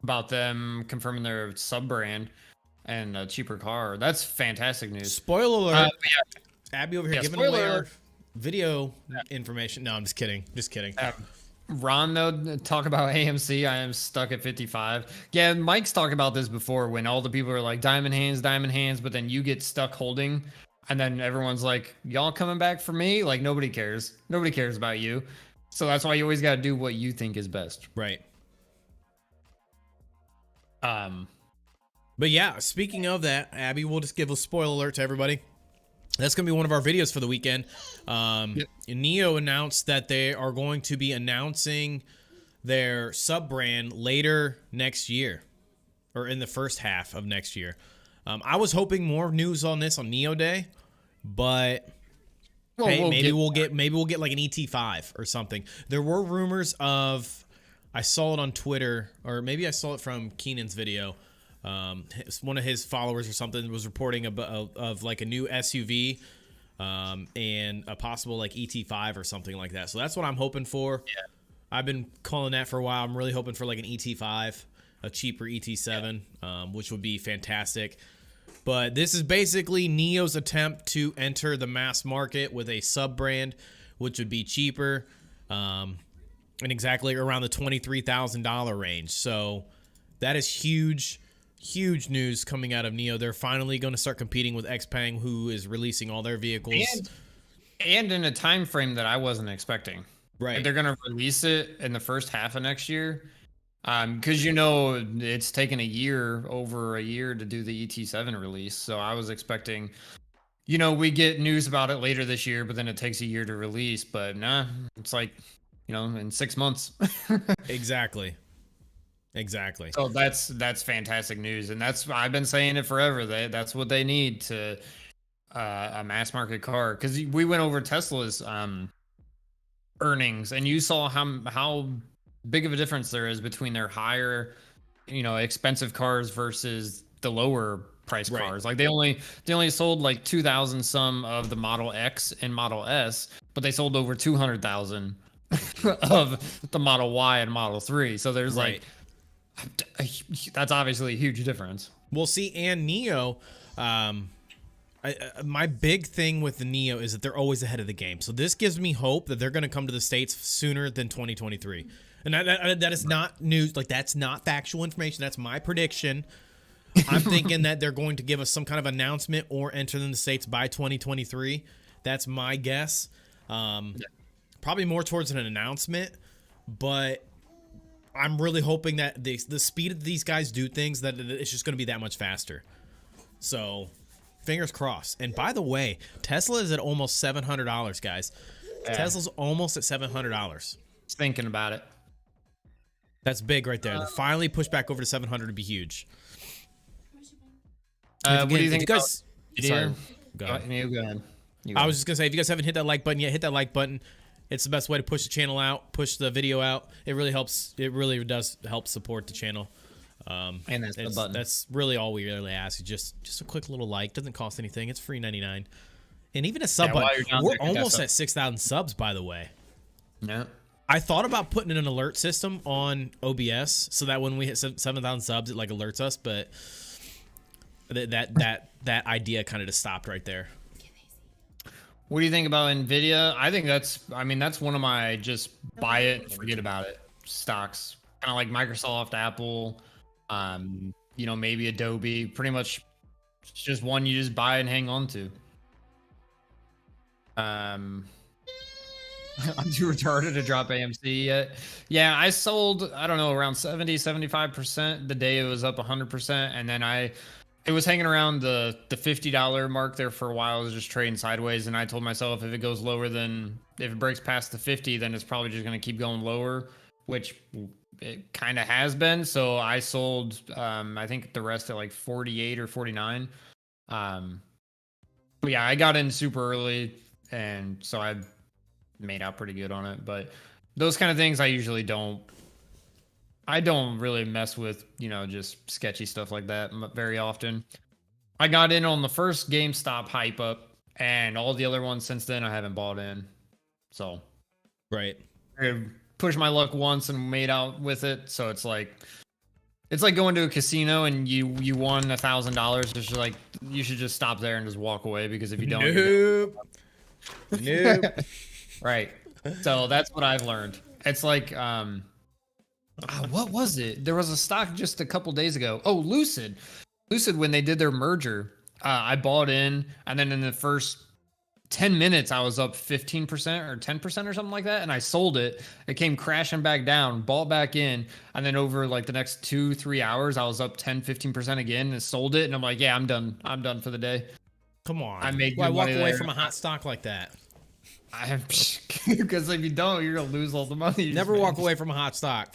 About them confirming their sub brand and a cheaper car. That's fantastic news. Spoiler alert. Abby over here giving away our alert. video information. No, I'm just kidding. Just kidding. Ron, though, talk about AMC. I am stuck at 55. Yeah, Mike's talked about this before when all the people are like diamond hands, but then you get stuck holding, and then everyone's like, y'all coming back for me? Like, nobody cares. Nobody cares about you. So that's why you always got to do what you think is best. Right. But yeah, speaking of that, Abby, we'll just give a spoiler alert to everybody. That's going to be one of our videos for the weekend. NIO announced that they are going to be announcing their sub-brand later next year, or in the first half of next year. I was hoping more news on this on NIO Day, but hey, maybe we'll get like an ET5 or something. There were rumors of, I saw it on Twitter, or maybe I saw it from Keenan's video. One of his followers or something was reporting of like a new SUV and a possible like ET5 or something like that. So that's what I'm hoping for. Yeah. I've been calling that for a while. I'm really hoping for like an ET5, a cheaper ET7, which would be fantastic. But this is basically NIO's attempt to enter the mass market with a sub brand, which would be cheaper, and exactly around the $23,000 range. So that is huge. Huge news coming out of NIO. They're finally going to start competing with XPeng, who is releasing all their vehicles. And in a time frame that I wasn't expecting. Right. Like, they're going to release it in the first half of next year. Because, you know, it's taken over a year to do the ET7 release. So I was expecting, you know, we get news about it later this year, but then it takes a year to release. But nah, it's like, you know, in 6 months. Exactly. Exactly. So that's fantastic news, and I've been saying it forever. That's what they need to a mass market car. Because we went over Tesla's earnings, and you saw how big of a difference there is between their higher, you know, expensive cars versus the lower price cars. Like, they only sold like 2,000 some of the Model X and Model S, but they sold over 200,000 of the Model Y and Model 3. So there's like, that's obviously a huge difference. We'll see. And NIO, my big thing with the NIO is that they're always ahead of the game. So this gives me hope that they're going to come to the States sooner than 2023. And that is not news. Like, that's not factual information. That's my prediction. I'm thinking that they're going to give us some kind of announcement or enter in the States by 2023. That's my guess. Probably more towards an announcement, but I'm really hoping that the speed of these guys do things, that it's just going to be that much faster. So, fingers crossed. And by the way, Tesla is at almost $700, guys. Yeah. Tesla's almost at $700. Thinking about it. That's big right there. To finally push back over to 700 would be huge. What do you think, guys? Sorry, go ahead. I was just gonna say, if you guys haven't hit that like button yet, hit that like button. It's the best way to push the channel out, push the video out. It really helps. It really does help support the channel. And that's the button. That's really all we really ask. Just a quick little like. Doesn't cost anything. It's free 99. And even a sub button. We're almost at 6,000 subs, by the way. Yeah. I thought about putting in an alert system on OBS so that when we hit 7,000 subs, it like alerts us, but that idea kind of just stopped right there. What do you think about Nvidia? I think that's one of my just buy it and forget about it stocks. Kind of like Microsoft, Apple, maybe Adobe. Pretty much, it's just one you just buy and hang on to. I'm too retarded to drop AMC yet. Yeah, I sold, I don't know, around 75% the day it was up 100%. And then it was hanging around the $50 mark there for a while. It was just trading sideways. And I told myself if it goes lower than, if it breaks past the 50, then it's probably just going to keep going lower, which it kind of has been. So I sold, I think the rest at like 48 or 49. But yeah, I got in super early. And so I made out pretty good on it. But those kind of things I usually don't really mess with, just sketchy stuff like that very often. I got in on the first GameStop hype up, and all the other ones since then I haven't bought in. So right, I pushed my luck once and made out with it. So it's like going to a casino and you won $1,000. It's just like you should just stop there and just walk away, because if you don't, nope. Right. So that's what I've learned. It's like what was it? There was a stock just a couple days ago. Oh, Lucid, when they did their merger, I bought in, and then in the first 10 minutes I was up 15% or 10% or something like that, and I sold it. It came crashing back down, bought back in, and then over like the next 2-3 hours I was up 10-15% again and sold it. And I'm like, yeah, I'm done for the day. Come on, I made why good walk money away there. from a hot stock like that? Because if you don't, you're gonna lose all the money you Never just walk made. away from a hot stock.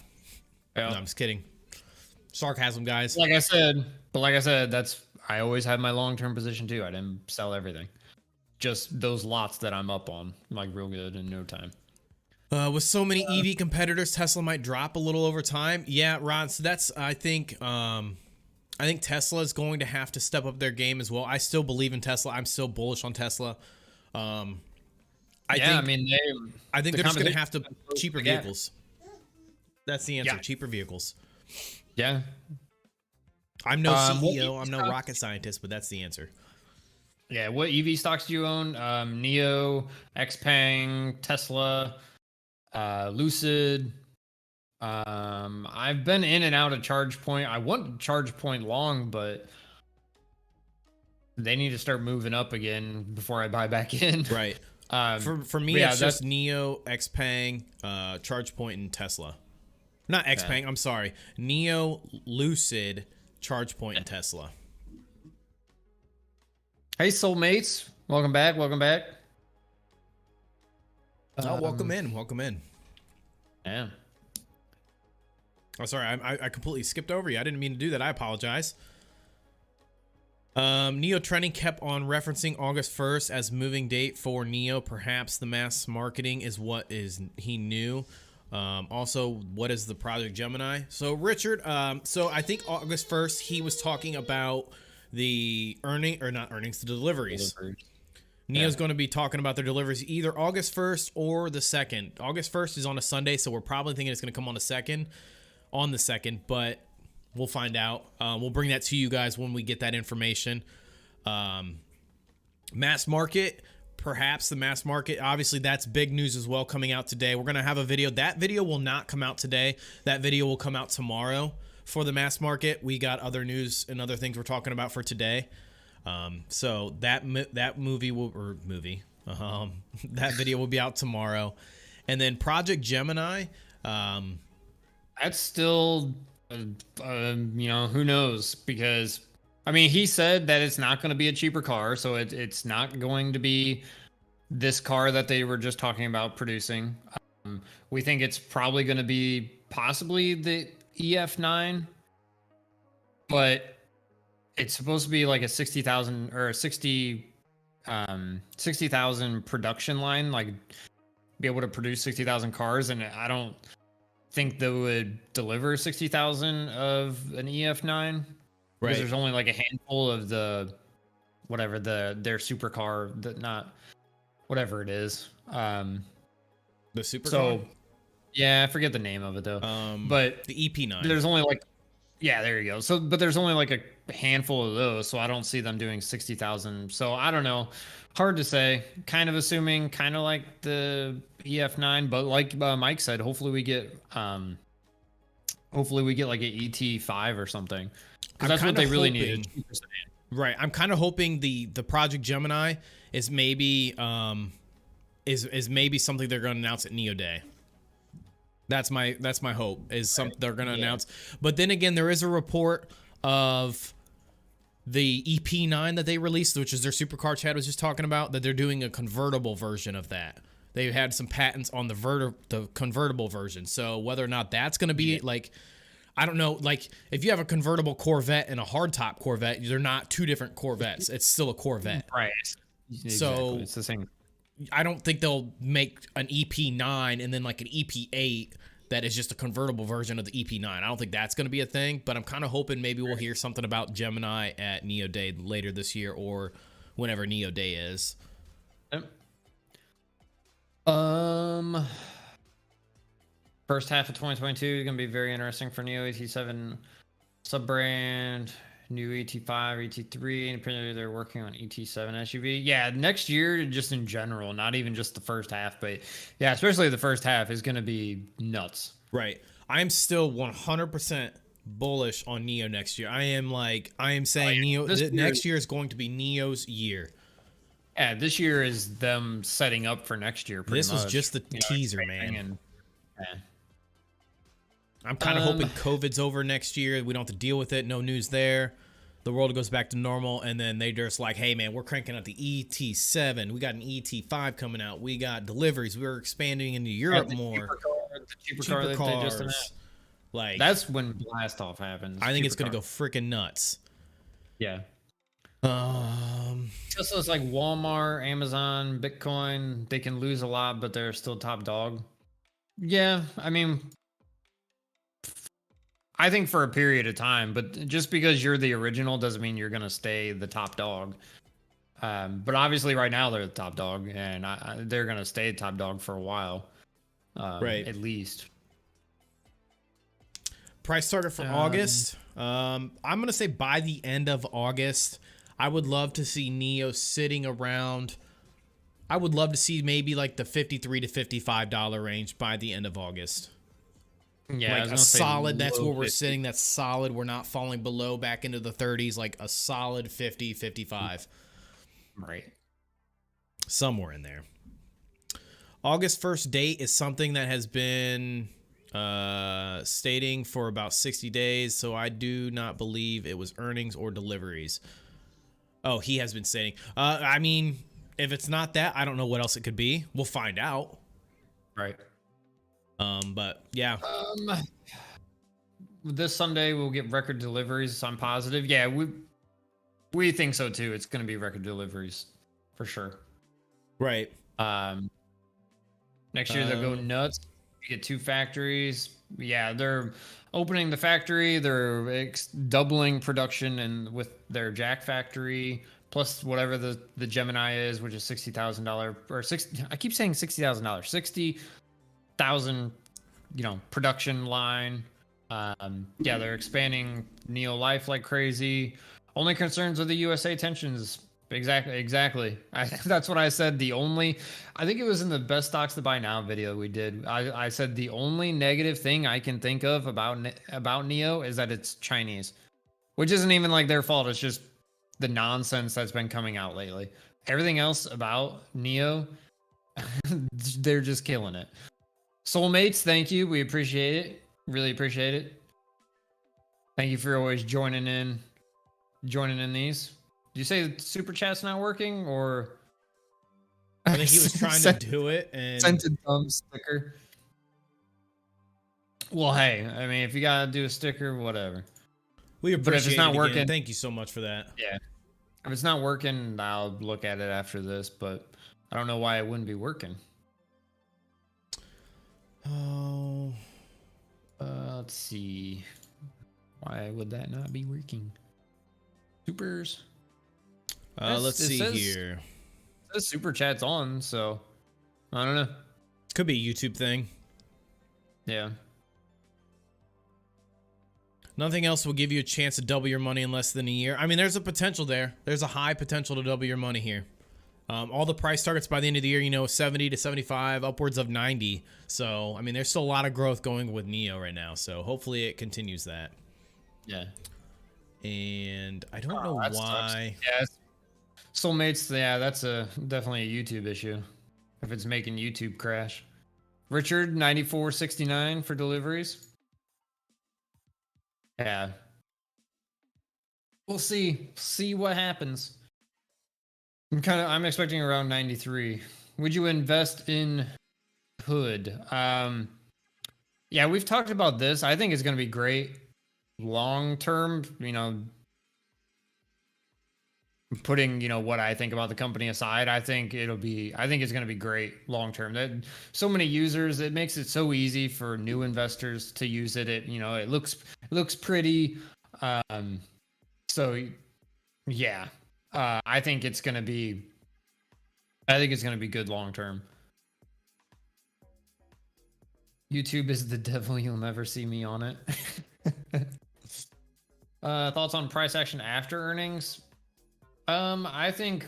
Yeah. No, I'm just kidding. Sarcasm, guys. Like I said, I always had my long-term position too. I didn't sell everything. Just those lots that I'm up on, like real good in no time. With so many EV competitors, Tesla might drop a little over time. Yeah, Ron. So that's, I think Tesla is going to have to step up their game as well. I still believe in Tesla. I'm still bullish on Tesla. I think they're just going to have to cheaper vehicles. That's the answer. Yeah. Cheaper vehicles. Yeah. I'm no CEO. I'm no rocket scientist, but that's the answer. Yeah. What EV stocks do you own? Neo, Xpeng, Tesla, Lucid. I've been in and out of ChargePoint. I want ChargePoint long, but they need to start moving up again before I buy back in. Right. For me, it's just Neo, Xpeng, ChargePoint, and Tesla. Not Xpeng. I'm sorry. Neo, Lucid, ChargePoint, and Tesla. Hey, soulmates. Welcome back. Welcome back. Welcome in. Yeah. Oh, sorry. I completely skipped over you. I didn't mean to do that. I apologize. Neo Trending kept on referencing August 1st as moving date for Neo. Perhaps the mass marketing is what he knew. Also, what is the Project Gemini? So Richard, so I think August 1st, he was talking about the the deliveries. Neo's going to be talking about their deliveries either August 1st or the 2nd. August 1st is on a Sunday, so we're probably thinking it's going to come on the 2nd, but we'll find out. We'll bring that to you guys when we get that information. Mass market, perhaps the mass market. Obviously, that's big news as well coming out today. We're going to have a video. That video will not come out today. That video will come out tomorrow for the mass market. We got other news and other things we're talking about for today. So that video will be out tomorrow. And then Project Gemini. That's still, who knows? Because, I mean, he said that it's not going to be a cheaper car. So it's not going to be this car that they were just talking about producing. We think it's probably going to be possibly the EF9, but it's supposed to be like a 60,000 or a 60,000 production line, like be able to produce 60,000 cars. And I don't think they would deliver 60,000 of an EF9, because there's only like a handful of their supercar, whatever it is. The supercar. So yeah, I forget the name of it though. But the EP9. There's only like Yeah, there you go. So, but there's only like a handful of those, so I don't see them doing 60,000. So I don't know. Hard to say. Kind of assuming, kind of like the EF9, but like Mike said, hopefully we get like an ET5 or something, because that's what they really need. Right. I'm kind of hoping the Project Gemini is maybe is maybe something they're going to announce at Neo Day. That's my hope, is something they're going to announce. But then again, there is a report of the EP9 that they released, which is their supercar Chad was just talking about, that they're doing a convertible version of that. They had some patents on the convertible version. So whether or not that's going to be like, I don't know, like if you have a convertible Corvette and a hardtop Corvette, they're not two different Corvettes. It's still a Corvette. Right. So exactly. It's the same. I don't think they'll make an EP9 and then like an EP8 that is just a convertible version of the EP9. I don't think that's going to be a thing, but I'm kind of hoping maybe we'll hear something about Gemini at Neo Day later this year, or whenever Neo Day is. First half of 2022 is going to be very interesting for Neo ET7 sub-brand. New ET5, ET3, and apparently they're working on ET7 SUV. Yeah, next year, just in general, not even just the first half, but yeah, especially the first half is going to be nuts. Right. I'm still 100% bullish on Neo next year. I am saying Neo next year is going to be Neo's year. Yeah, this year is them setting up for next year. This was just the teaser, man. I'm kind of hoping COVID's over next year. We don't have to deal with it. No news there. The world goes back to normal, and then they just like, hey, man, we're cranking out the ET7. We got an ET5 coming out. We got deliveries. We're expanding into Europe more. Cheaper car that they just announced. Like, that's when blast off happens. I think it's going to go freaking nuts. Yeah. Just as like Walmart, Amazon, Bitcoin, they can lose a lot, but they're still top dog. Yeah, I mean, I think for a period of time, but just because you're the original doesn't mean you're going to stay the top dog. But obviously right now they're the top dog, and they're going to stay top dog for a while. Right. At least. Price target for August. I'm going to say by the end of August, I would love to see Neo sitting around. I would love to see maybe like the $53 to $55 range by the end of August. Yeah, like a solid, that's where we're sitting. That's solid. We're not falling below back into the 30s, like a solid 50, 55. Right. Somewhere in there. August 1st date is something that has been stating for about 60 days, so I do not believe it was earnings or deliveries. Oh, he has been stating. I mean, if it's not that, I don't know what else it could be. We'll find out. Right. But yeah. This Sunday we'll get record deliveries. I'm positive. Yeah, we think so too. It's going to be record deliveries for sure. Right. Next year they'll go nuts. You get 2 factories. Yeah, they're opening the factory. They're doubling production and with their Jack factory plus whatever the Gemini is, which is $60,000 or 60. I keep saying $60,000. 60,000, production line. Yeah, they're expanding Neo Life like crazy. Only concerns are the USA tensions. Exactly. That's what I said. I think it was in the best stocks to buy now video we did. I said the only negative thing I can think of about Neo is that it's Chinese, which isn't even like their fault. It's just the nonsense that's been coming out lately. Everything else about Neo, they're just killing it. Soulmates, thank you. We appreciate it. Really appreciate it. Thank you for always joining in these. Did you say super chat's not working, or? I think he was trying to do it and sent a dumb sticker. Well, hey, I mean, if you gotta do a sticker, whatever. We appreciate it. But if it's not working, thank you so much for that. Yeah. If it's not working, I'll look at it after this, but I don't know why it wouldn't be working. Oh. Let's see. Why would that not be working? Supers. Let's see here. It says super chat's on, so I don't know. Could be a YouTube thing. Yeah. Nothing else will give you a chance to double your money in less than a year. I mean, there's a potential there. There's a high potential to double your money here. All the price targets by the end of the year, you know, 70 to 75, upwards of 90. So, I mean, there's still a lot of growth going with Neo right now. So, hopefully it continues that. Yeah. And I don't know why. Yeah. Soulmates, yeah, that's definitely a YouTube issue. If it's making YouTube crash. Richard, 94.69 for deliveries. Yeah. We'll see. See what happens. I'm expecting around 93. Would you invest in Hood? Yeah, we've talked about this. I think it's going to be great long term, you know, putting, you know, what I think about the company aside. I think it's going to be great long term. That so many users, it makes it so easy for new investors to use it. You know, it looks pretty. So yeah. I think it's gonna be good long term. YouTube is the devil. You'll never see me on it. Thoughts on price action after earnings? I think.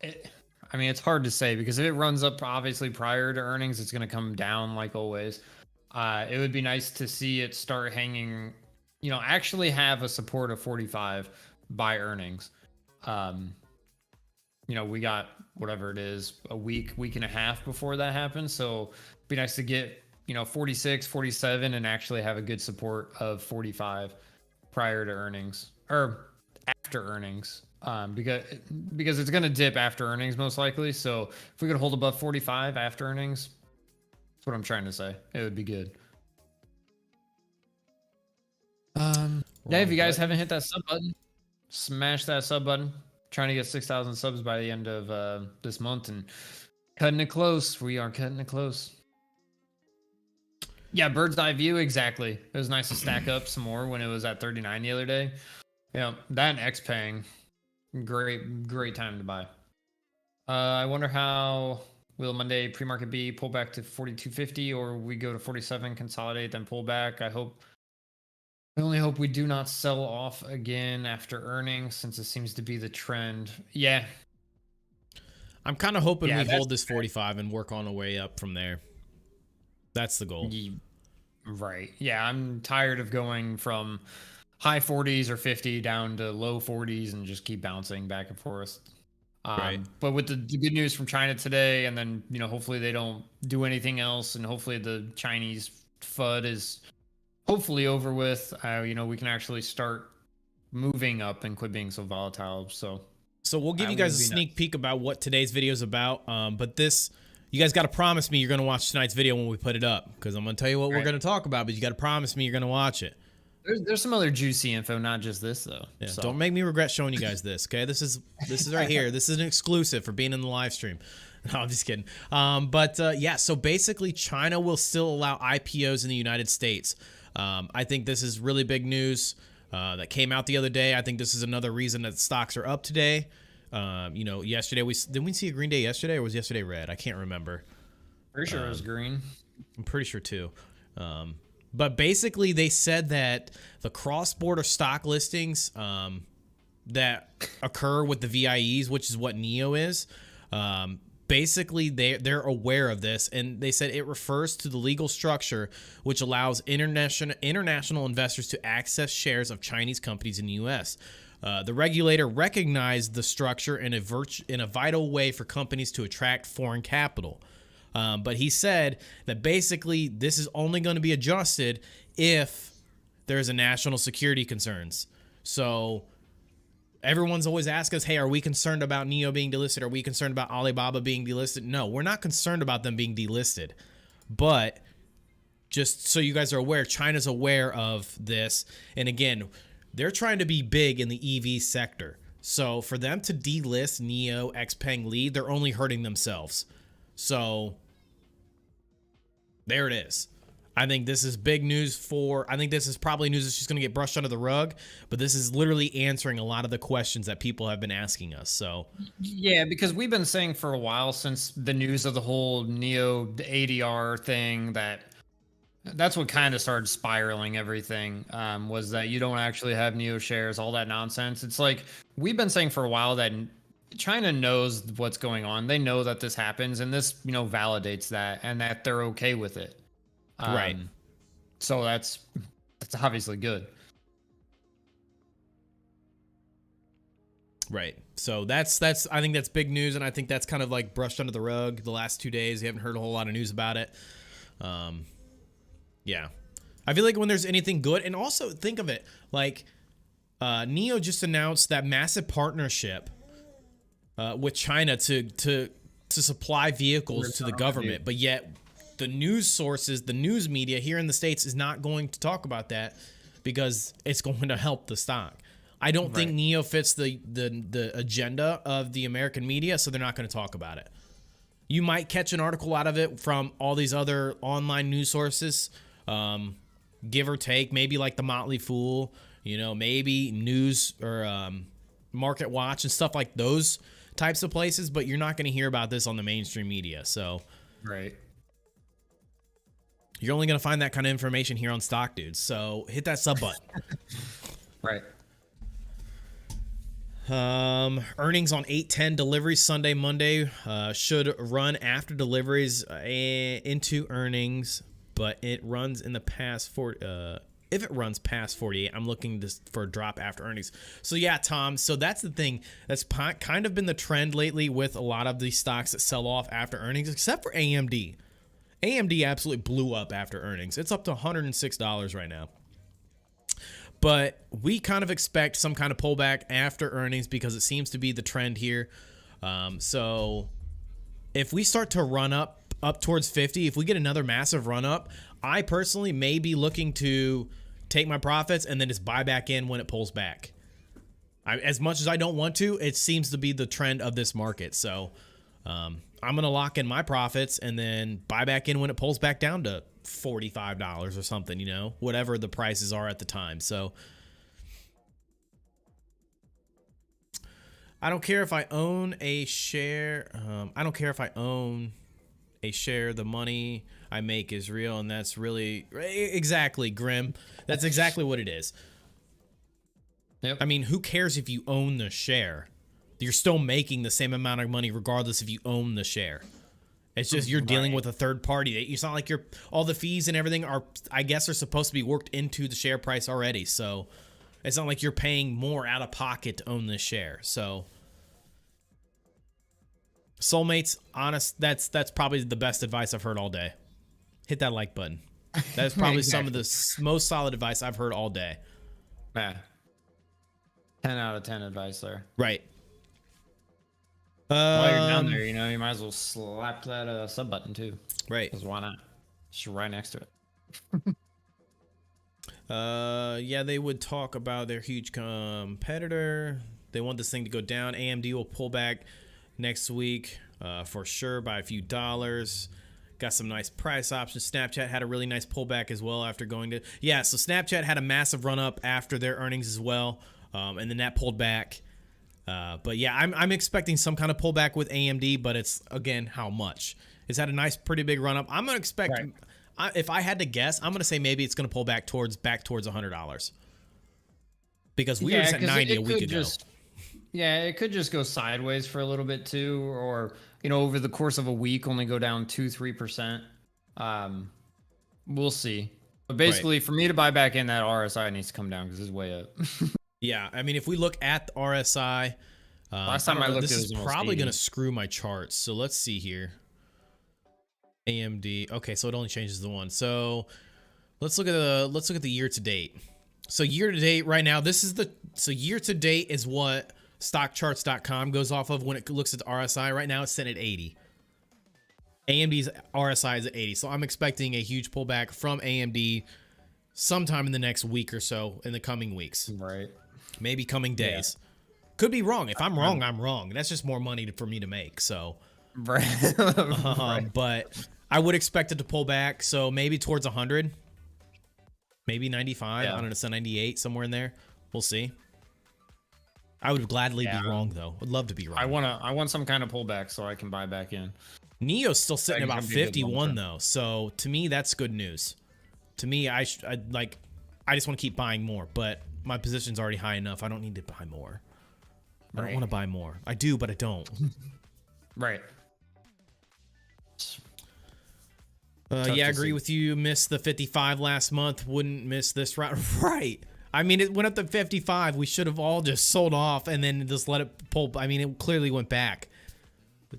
I mean, it's hard to say because if it runs up obviously prior to earnings, it's gonna come down like always. It would be nice to see it start hanging. You know, actually have a support of 45 by earnings. You know, we got whatever it is, a week and a half before that happens. So it'd be nice to get, you know, 46, 47 and actually have a good support of 45 prior to earnings or after earnings. Because it's going to dip after earnings most likely. So if we could hold above 45 after earnings, that's what I'm trying to say. It would be good. Yeah, if you guys haven't hit that sub button, smash that sub button. Trying to get 6,000 subs by the end of this month and cutting it close. We are cutting it close. Yeah, bird's eye view, exactly. It was nice to stack up some more when it was at 39 the other day. Yeah, that and Xpeng, great time to buy. I wonder how will Monday pre-market be, pull back to 42.50 or we go to 47, consolidate, then pull back. I only hope we do not sell off again after earnings since it seems to be the trend. Yeah. I'm kind of hoping we hold this 45 and work on our way up from there. That's the goal. Right. Yeah, I'm tired of going from high 40s or 50 down to low 40s and just keep bouncing back and forth. Right. But with the good news from China today, and then, you know, hopefully they don't do anything else, and hopefully the Chinese FUD is hopefully over with, you know, we can actually start moving up and quit being so volatile. So we'll give you guys a sneak peek about what today's video is about. But this, you guys got to promise me you're going to watch tonight's video when we put it up, because I'm going to tell you what we're going to talk about, but you got to promise me you're going to watch it. There's some other juicy info, not just this though. Yeah, so. Don't make me regret showing you guys this. Okay, this is right here. This is an exclusive for being in the live stream. No, I'm just kidding. Yeah, so basically China will still allow IPOs in the United States. I think this is really big news that came out the other day. I think this is another reason that stocks are up today. You know, yesterday didn't we see a green day yesterday, or was yesterday red? I can't remember. Pretty sure it was green. I'm pretty sure too. But basically they said that the cross-border stock listings that occur with the VIEs, which is what NEO is, basically they're aware of this, and they said it refers to the legal structure which allows international investors to access shares of Chinese companies in the U.S. The regulator recognized the structure in a vital way for companies to attract foreign capital. But he said that basically this is only going to be adjusted if there's a national security concerns. So everyone's always asked us, hey, are we concerned about NEO being delisted? Are we concerned about Alibaba being delisted? No, we're not concerned about them being delisted. But just so you guys are aware, China's aware of this. And again, they're trying to be big in the EV sector. So for them to delist NEO, Xpeng, Li, they're only hurting themselves. So there it is. I think this is big news I think this is probably news that's just going to get brushed under the rug, but this is literally answering a lot of the questions that people have been asking us. So yeah, because we've been saying for a while since the news of the whole NEO ADR thing that That's what kind of started spiraling everything, was that you don't actually have Neo shares, all that nonsense. It's like we've been saying for a while that China knows what's going on. They know that this happens, and this, validates that, and that they're okay with it. Right. So that's obviously good. Right. So that's I think that's big news, and I think that's kind of like brushed under the rug the last 2 days. You haven't heard a whole lot of news about it. Yeah. I feel like when there's anything good, and also think of it like Neo just announced that massive partnership with China to supply vehicles to the government, but yet the news sources, the news media here in the States is not going to talk about that because it's going to help the stock. I don't think Neo fits the agenda of the American media, so they're not going to talk about it. You might catch an article out of it from all these other online news sources, give or take, maybe like the Motley Fool, maybe News or Market Watch and stuff like those types of places, but you're not going to hear about this on the mainstream media. So, you're only going to find that kind of information here on Stock Dudes. So hit that sub button. Earnings on 8/10 deliveries Sunday, Monday should run after deliveries into earnings, but it runs in the past if it runs past 48, I'm looking for a drop after earnings. So yeah, Tom, so that's the thing. That's kind of been the trend lately with a lot of these stocks that sell off after earnings, except for AMD. AMD absolutely blew up after earnings. It's up to $106 right now. But we kind of expect some kind of pullback after earnings because it seems to be the trend here. So if we start to run up towards 50, if we get another massive run up, I personally may be looking to take my profits and then just buy back in when it pulls back. As much as I don't want to, it seems to be the trend of this market. So I'm going to lock in my profits and then buy back in when it pulls back down to $45 or something, whatever the prices are at the time. So I don't care if I own a share. The money I make is real. And that's really exactly, Grim. That's exactly what it is. Yep. I mean, who cares if you own the share? You're still making the same amount of money regardless if you own the share. It's just you're dealing with a third party. It's not like all the fees and everything are supposed to be worked into the share price already. So it's not like you're paying more out of pocket to own this share. So Soulmates, honest, that's probably the best advice I've heard all day. Hit that like button. That's probably some of the most solid advice I've heard all day. Man, 10 out of 10 advice there. Right. While you're down there, you might as well slap that sub button too. Right. Because why not? Just right next to it. Yeah, they would talk about their huge competitor. They want this thing to go down. AMD will pull back next week for sure by a few dollars. Got some nice price options. Snapchat had a really nice pullback as well after going to... Yeah, so Snapchat had a massive run-up after their earnings as well, and then that pulled back. But yeah, I'm expecting some kind of pullback with AMD, but it's, again, how much? It's had a nice, pretty big run-up. I'm going to expect... Right. If I had to guess, I'm going to say maybe it's going to pull back towards $100. Because we were just at 90 a week ago. Yeah, it could just go sideways for a little bit too, or over the course of a week only go down 2-3%. We'll see. But basically, for me to buy back in, that RSI needs to come down because it's way up. Yeah, I mean, if we look at the RSI, last time I looked, this is probably going to screw my charts. So let's see here. AMD. Okay, so it only changes the one. So let's look at the year to date. So year to date right now, year to date is what stockcharts.com goes off of when it looks at the RSI. Right now it's set at 80. AMD's RSI is at 80. So I'm expecting a huge pullback from AMD sometime in the next week or so, in the coming weeks. Right. Maybe coming days. Yeah. Could be wrong. If I'm wrong, I'm wrong. That's just more money for me to make. So, right. But I would expect it to pull back. So maybe towards 100, maybe 95. Yeah. I don't know, so 98, somewhere in there. We'll see. I would gladly be wrong, though. Would love to be wrong. I want some kind of pullback so I can buy back in. Neo's still sitting about 51, though. So to me, that's good news. To me, I just want to keep buying more, but my position's already high enough. I don't need to buy more. I don't want to buy more. I do, but I don't. Right. Yeah, I agree with you. Missed the 55 last month. Wouldn't miss this round. Right. I mean, it went up to 55. We should have all just sold off and then just let it pull. I mean, it clearly went back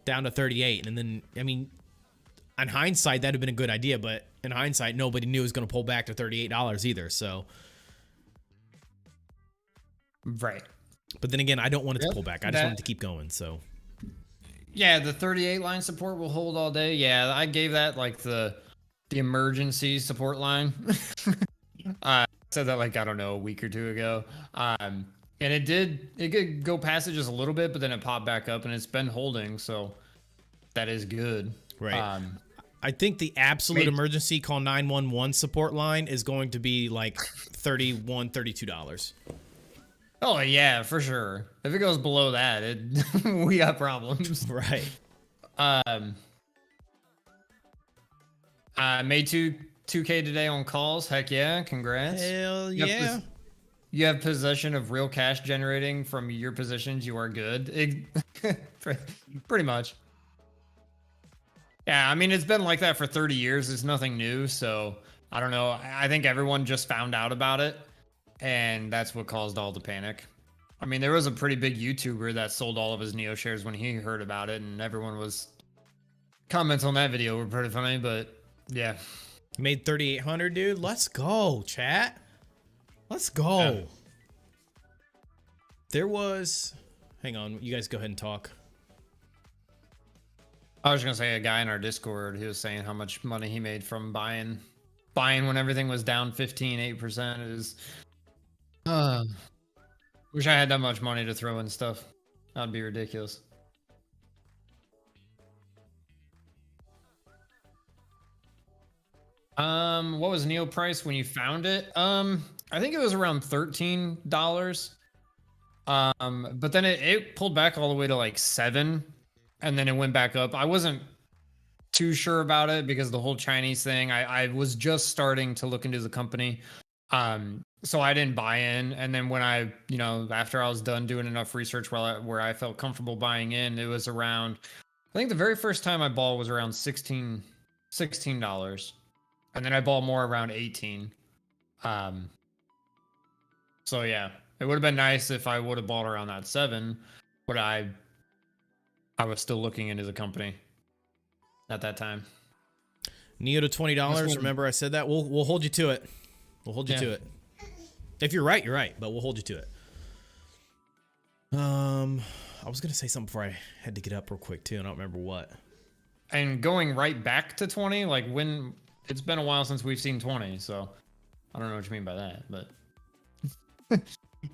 down to 38. And then, I mean, in hindsight, that'd have been a good idea. But in hindsight, nobody knew it was going to pull back to $38 either. So. Right. But then again, I don't want it to pull back. I just want it to keep going. So. Yeah, the 38 line support will hold all day. Yeah, I gave that like the emergency support line. I said that like, I don't know, a week or two ago. And it could go past it just a little bit, but then it popped back up and it's been holding. So that is good. Right. I think the absolute emergency call 911 support line is going to be like $31, $32. Oh yeah, for sure. If it goes below that, we got problems. Right. I made 2K today on calls. Heck yeah, congrats. Hell yeah. You have possession of real cash generating from your positions. You are good. Pretty much. Yeah, I mean, it's been like that for 30 years. It's nothing new. So I don't know. I think everyone just found out about it. And that's what caused all the panic. I mean, there was a pretty big YouTuber that sold all of his Neo shares when he heard about it, and everyone was comments on that video were pretty funny, but yeah. Made 3,800, dude. Let's go, chat. Let's go. Yeah. There was, hang on, you guys go ahead and talk. I was gonna say a guy in our Discord, he was saying how much money he made from buying when everything was down 8%. It is wish I had that much money to throw in stuff. That'd be ridiculous. What was Neo price when you found it? I think it was around $13. But then it pulled back all the way to like 7, and then it went back up. I wasn't too sure about it because the whole Chinese thing. I was just starting to look into the company. So I didn't buy in, and then when I, after I was done doing enough research where I felt comfortable buying in, it was around, I think the very first time I bought was around $16, and then I bought more around 18. So yeah, it would have been nice if I would have bought around that 7, but I was still looking into the company at that time. Neo to $20. Remember I said that? We'll hold you to it. We'll hold you to it. If you're right, you're right, but we'll hold you to it. I was gonna say something before I had to get up real quick too. I don't remember what. And going right back to 20, like when it's been a while since we've seen 20, so I don't know what you mean by that, but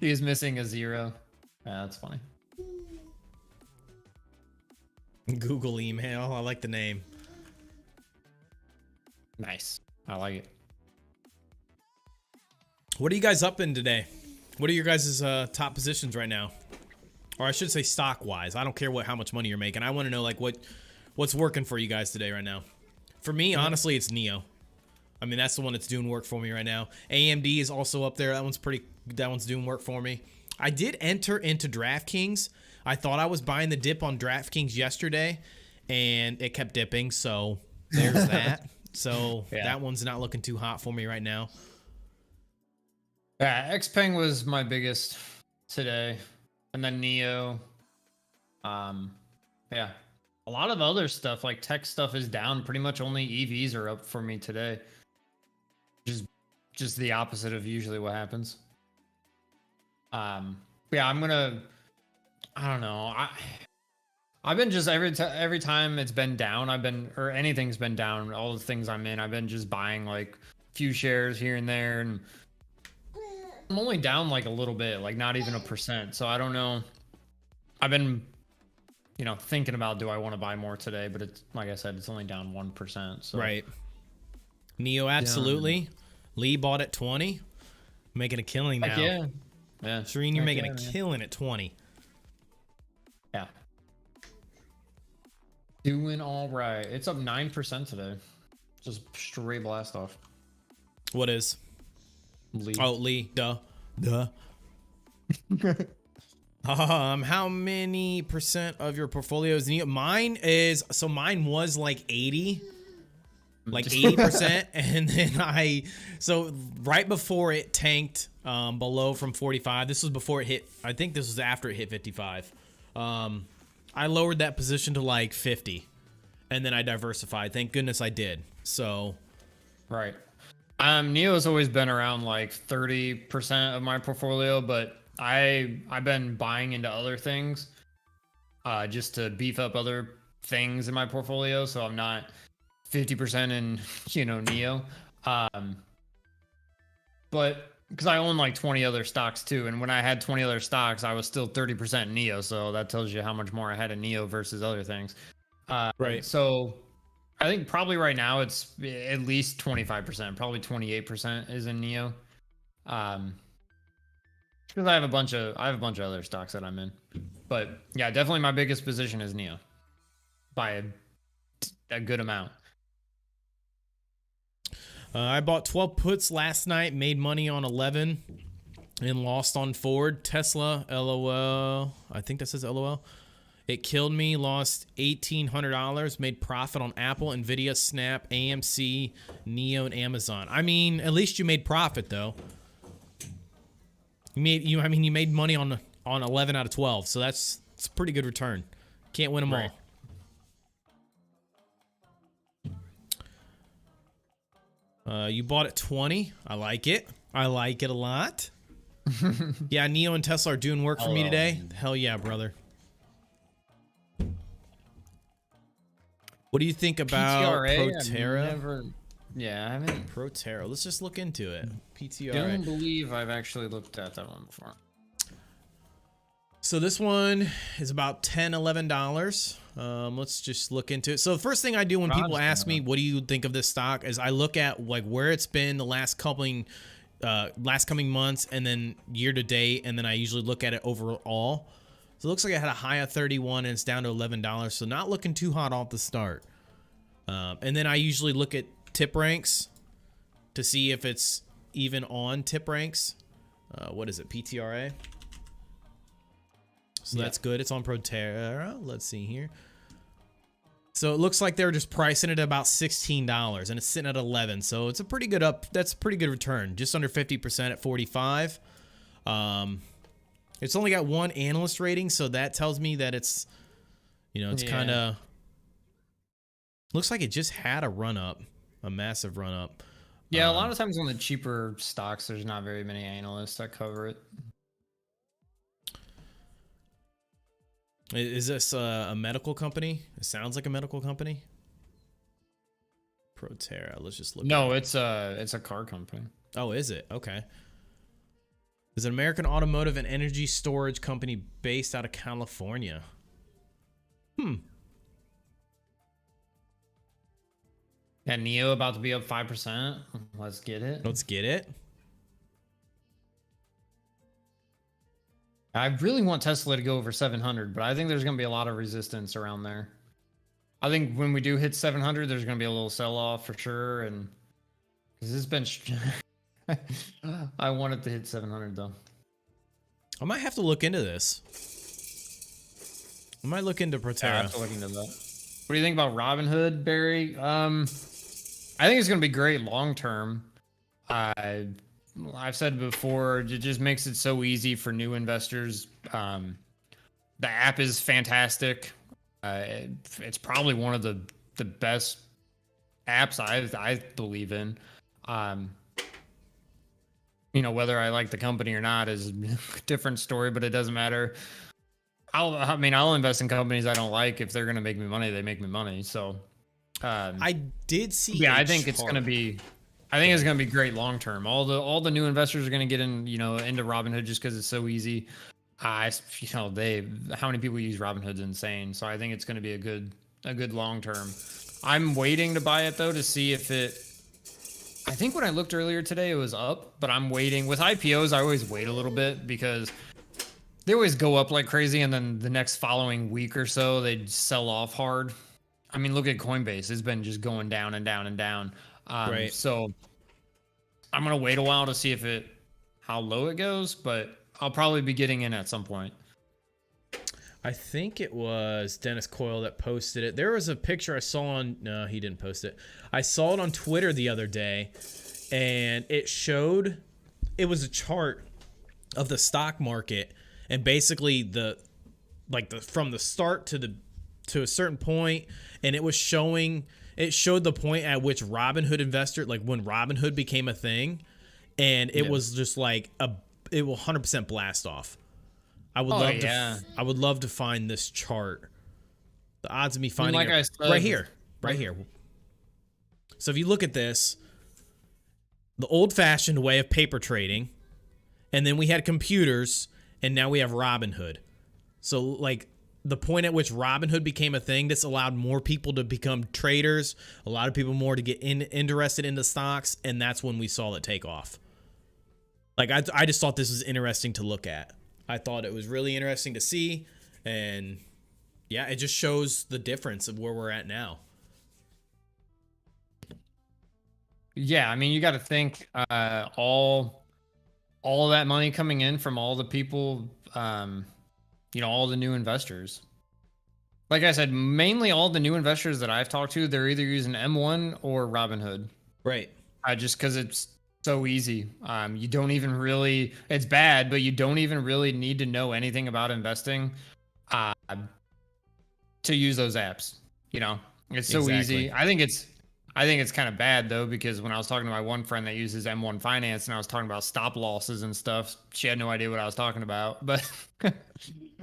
he's missing a 0. Yeah, that's funny. Google email. I like the name. Nice. I like it. What are you guys up in today? What are your guys' top positions right now? Or I should say stock wise. I don't care how much money you're making. I want to know like what's working for you guys today right now. For me, honestly, it's Neo. I mean, that's the one that's doing work for me right now. AMD is also up there. That one's doing work for me. I did enter into DraftKings. I thought I was buying the dip on DraftKings yesterday, and it kept dipping. So there's that. So that one's not looking too hot for me right now. Yeah, Xpeng was my biggest today, and then Neo. Yeah, a lot of other stuff like tech stuff is down. Pretty much only EVs are up for me today. Just the opposite of usually what happens. Yeah, I don't know. I've been just every time it's been down, or anything's been down, all the things I'm in, I've been just buying like a few shares here and there, and I'm only down like a little bit, like not even 1%. So I don't know. I've been, thinking about, do I want to buy more today? But it's like I said, it's only down 1%. So. Right. Neo, absolutely. Lee bought at 20, making a killing now. Yeah. Shereen, you're making a killing at 20. Yeah. Doing all right. It's up 9% today. Just straight blast off. What is? Lee. Oh, Lee. Duh. How many percent of your portfolio is Neo? Mine was like 80. Like 80%, and then so right before it tanked below from 45, this was before it hit, I think this was after it hit 55. I lowered that position to like 50, and then I diversified. Thank goodness I did. So right. Neo's always been around like 30% of my portfolio, but I've been buying into other things just to beef up other things in my portfolio, so I'm not 50% in, Neo. But because I own like 20 other stocks too, and when I had 20 other stocks, I was still 30% Neo, so that tells you how much more I had in Neo versus other things. right. So I think probably right now it's at least 25%, probably 28% is in Neo. Because I have a bunch of other stocks that I'm in. But yeah, definitely my biggest position is Neo by a good amount. I bought 12 puts last night, made money on 11, and lost on Ford. Tesla, LOL. I think that says LOL. It killed me, lost $1,800, made profit on Apple, Nvidia, Snap, AMC, Neo, and Amazon. I mean, at least you made profit, though. You made money on 11 out of 12, so it's a pretty good return. Can't win them all. You bought at 20. I like it. I like it a lot. Yeah, Neo and Tesla are doing work for me today. Hell yeah, brother. What do you think about Proterra? I haven't. Proterra. Let's just look into it. PTRA. Don't believe I've actually looked at that one before. So this one is about $10, $11. Let's just look into it. So the first thing I do when people ask me, what do you think of this stock, is I look at like where it's been the last coming months and then year to date. And then I usually look at it overall. So it looks like it had a high of 31 and it's down to $11. So not looking too hot off the start. And then I usually look at tip ranks to see if it's even on tip ranks. What is it? PTRA. So that's good. It's on Proterra. Let's see here. So it looks like they're just pricing it at about $16 and it's sitting at 11. So it's a pretty good that's a pretty good return. Just under 50% at 45. It's only got one analyst rating, so that tells me that it's, it's kind of looks like it just had a run up, a massive run up. Yeah, a lot of times on the cheaper stocks, there's not very many analysts that cover it. Is this a medical company? It sounds like a medical company. Proterra. Let's just look. No, it's a car company. Oh, is it? Okay. It's an American automotive and energy storage company based out of California. And Neo about to be up 5%. Let's get it. Let's get it. I really want Tesla to go over 700, but I think there's going to be a lot of resistance around there. I think when we do hit 700, there's going to be a little sell-off for sure. And because it's been, I want it to hit 700 though. I might have to look into this. I might look into Proterra. I have to look into that. What do you think about Robinhood, Barry? I think it's going to be great long term. I've said before, it just makes it so easy for new investors. The app is fantastic. It's probably one of the best apps I believe in. Whether I like the company or not is a different story, but it doesn't matter. I'll invest in companies I don't like. If they're going to make me money, they make me money. So I did see. Yeah, I think it's going to be. I think it's going to be great long term. All the new investors are going to get in, into Robinhood just because it's so easy. How many people use Robinhood's insane. So I think it's going to be a good long term. I'm waiting to buy it though to see if it. I think when I looked earlier today, it was up, but I'm waiting. With IPOs, I always wait a little bit because they always go up like crazy, and then the next following week or so, they sell off hard. I mean, look at Coinbase; it's been just going down and down and down. Right. So I'm gonna wait a while to see how low it goes, but I'll probably be getting in at some point. I think it was Dennis Coyle that posted it. There was a picture I saw on... No, he didn't post it. I saw it on Twitter the other day, and it showed... It was a chart of the stock market, and basically from the start to a certain point, and it was showing... It showed the point at which Robinhood investor, like when Robinhood became a thing, and it was just like it will 100% blast off. I would love to find this chart. The odds of me finding it right here. So if you look at this, the old-fashioned way of paper trading, and then we had computers, and now we have Robinhood. So like the point at which Robinhood became a thing, this allowed more people to become traders, a lot of people more to get interested in the stocks, and that's when we saw it take off. Like I just thought this was interesting to look at. I thought it was really interesting to see, and yeah, it just shows the difference of where we're at now. Yeah, I mean, you got to think all of that money coming in from all the people, all the new investors. Like I said, mainly all the new investors that I've talked to, they're either using M1 or Robinhood. Right. Just because it's so easy. You don't even really, it's bad, but you don't even really need to know anything about investing to use those apps. It's so easy. I think it's kind of bad though, because when I was talking to my one friend that uses M1 Finance and I was talking about stop losses and stuff, she had no idea what I was talking about. But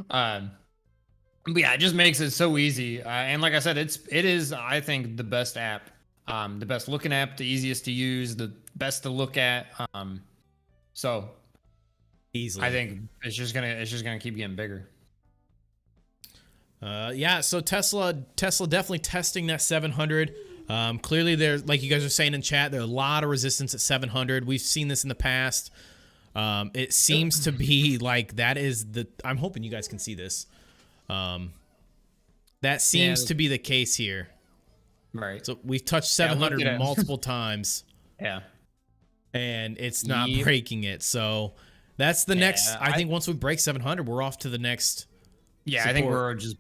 yeah, it just makes it so easy. And like I said, it is, I think, the best app. The best looking app, the easiest to use, the best to look at. So easily, I think it's just gonna keep getting bigger. Yeah. So Tesla definitely testing that 700. Clearly, there's, like you guys are saying in chat, there's a lot of resistance at 700. We've seen this in the past. It seems to be like that is the. I'm hoping you guys can see this. That seems to be the case here. Right. So we've touched 700 multiple times. Yeah. And it's not breaking it. So that's the next. I think once we break 700, we're off to the next. Yeah, support. I think we're just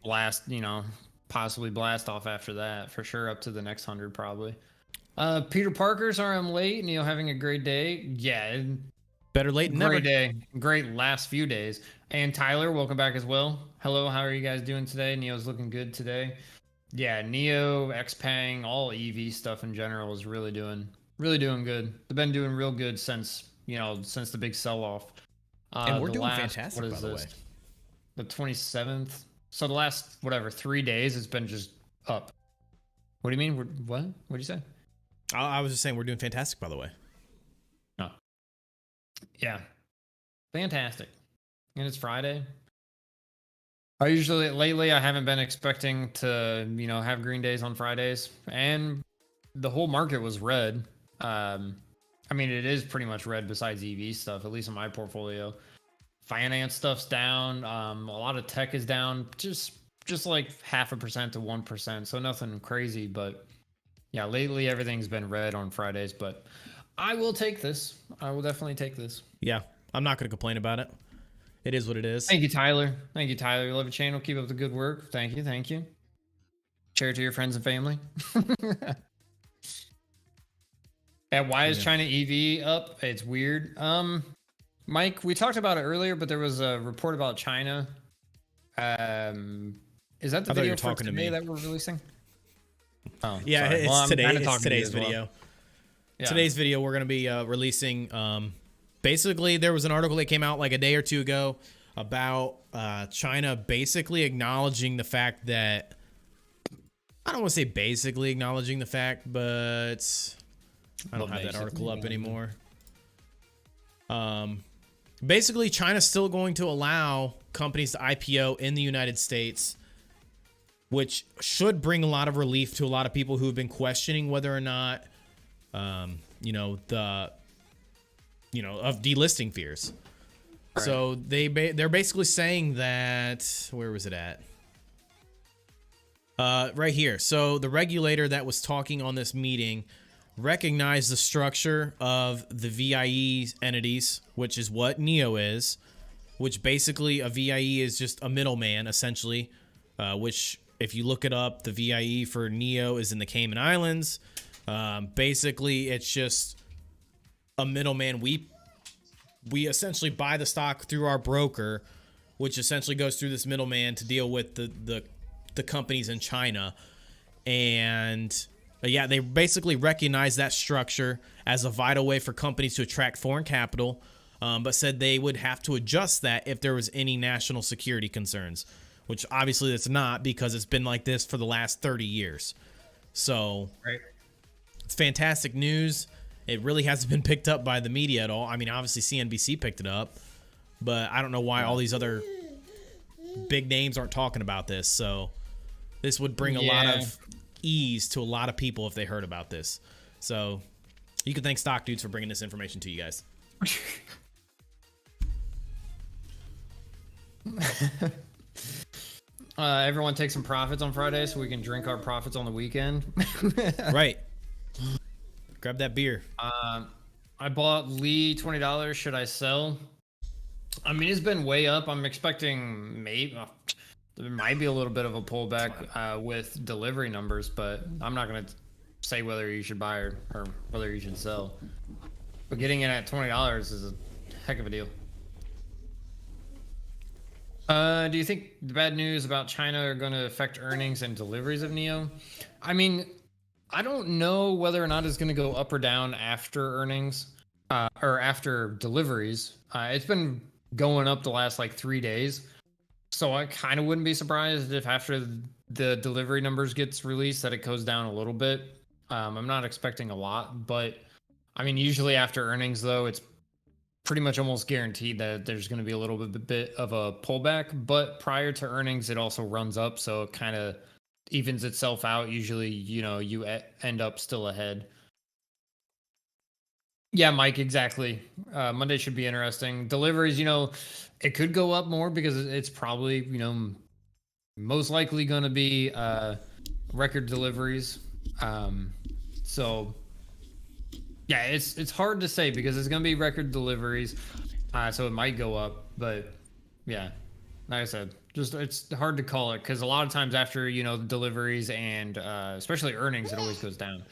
possibly blast off after that for sure, up to the next 100 probably. Peter Parker, sorry I'm late. Neo having a great day. Yeah. Better late than never. Great day. Great last few days. And Tyler, welcome back as well. Hello, how are you guys doing today? Neo's looking good today. Yeah, Neo, Xpeng, all EV stuff in general is really doing good. They've been doing real good since the big sell-off. And we're doing fantastic, by the way. The 27th. So the last, 3 days, it's been just up. What do you mean? What? What'd you say? I was just saying we're doing fantastic, by the way. Oh. Yeah. Fantastic. And it's Friday. Lately, I haven't been expecting to, have green days on Fridays. And the whole market was red. I mean, it is pretty much red besides EV stuff, at least in my portfolio. Finance stuff's down. A lot of tech is down, just like 0.5% to 1%. So nothing crazy, but yeah, lately everything's been red on Fridays. But I will take this. I will definitely take this. Yeah, I'm not going to complain about it. It is what it is. Thank you, Tyler. Love your channel. Keep up the good work. Thank you. Share it to your friends and family. Yeah, why is China EV up? It's weird. Mike, we talked about it earlier, but there was a report about China. Is that the video for today that we're releasing? Oh, yeah, sorry. it's today's video. Well. Yeah. Today's video we're going to be releasing. Basically, there was an article that came out like a day or two ago about China basically acknowledging the fact that, I don't want to say basically acknowledging the fact, but I don't have that article up anymore. Basically, China's still going to allow companies to IPO in the United States, which should bring a lot of relief to a lot of people who have been questioning whether or not, of delisting fears. Right. So they're basically saying that, where was it at? Right here. So the regulator that was talking on this meeting recognize the structure of the VIE entities, which is what NEO is, which basically a VIE is just a middleman, essentially, which if you look it up, the VIE for NEO is in the Cayman Islands. Basically, it's just a middleman. We essentially buy the stock through our broker, which essentially goes through this middleman to deal with the companies in China. And yeah, they basically recognize that structure as a vital way for companies to attract foreign capital, but said they would have to adjust that if there was any national security concerns, which obviously it's not, because it's been like this for the last 30 years. So right. It's fantastic news. It really hasn't been picked up by the media at all. I mean, obviously CNBC picked it up, but I don't know why all these other big names aren't talking about this. So this would bring a lot of ease to a lot of people if they heard about this. So you can thank Stock Dudes for bringing this information to you guys. Everyone take some profits on Friday so we can drink our profits on the weekend. Right. Grab that beer. I bought Lee $20. Should I sell? I mean, it's been way up. I'm expecting maybe there might be a little bit of a pullback with delivery numbers, but I'm not going to say whether you should buy or whether you should sell. But getting in at $20 is a heck of a deal. Do you think the bad news about China are going to affect earnings and deliveries of NEO? I mean, I don't know whether or not it's going to go up or down after earnings or after deliveries. It's been going up the last like 3 days. So I kind of wouldn't be surprised if after the delivery numbers gets released that it goes down a little bit. I'm not expecting a lot, but I mean, usually after earnings though, it's pretty much almost guaranteed that there's going to be a little bit of a pullback, but prior to earnings, it also runs up. So it kind of evens itself out. Usually, you know, you end up still ahead. Yeah, Mike, exactly. Monday should be interesting. Deliveries, you know, it could go up more because it's probably, you know, most likely going to be record deliveries. So yeah, it's hard to say because it's going to be record deliveries. So it might go up, but yeah, like I said, just it's hard to call it because a lot of times after, you know, deliveries and especially earnings, it always goes down.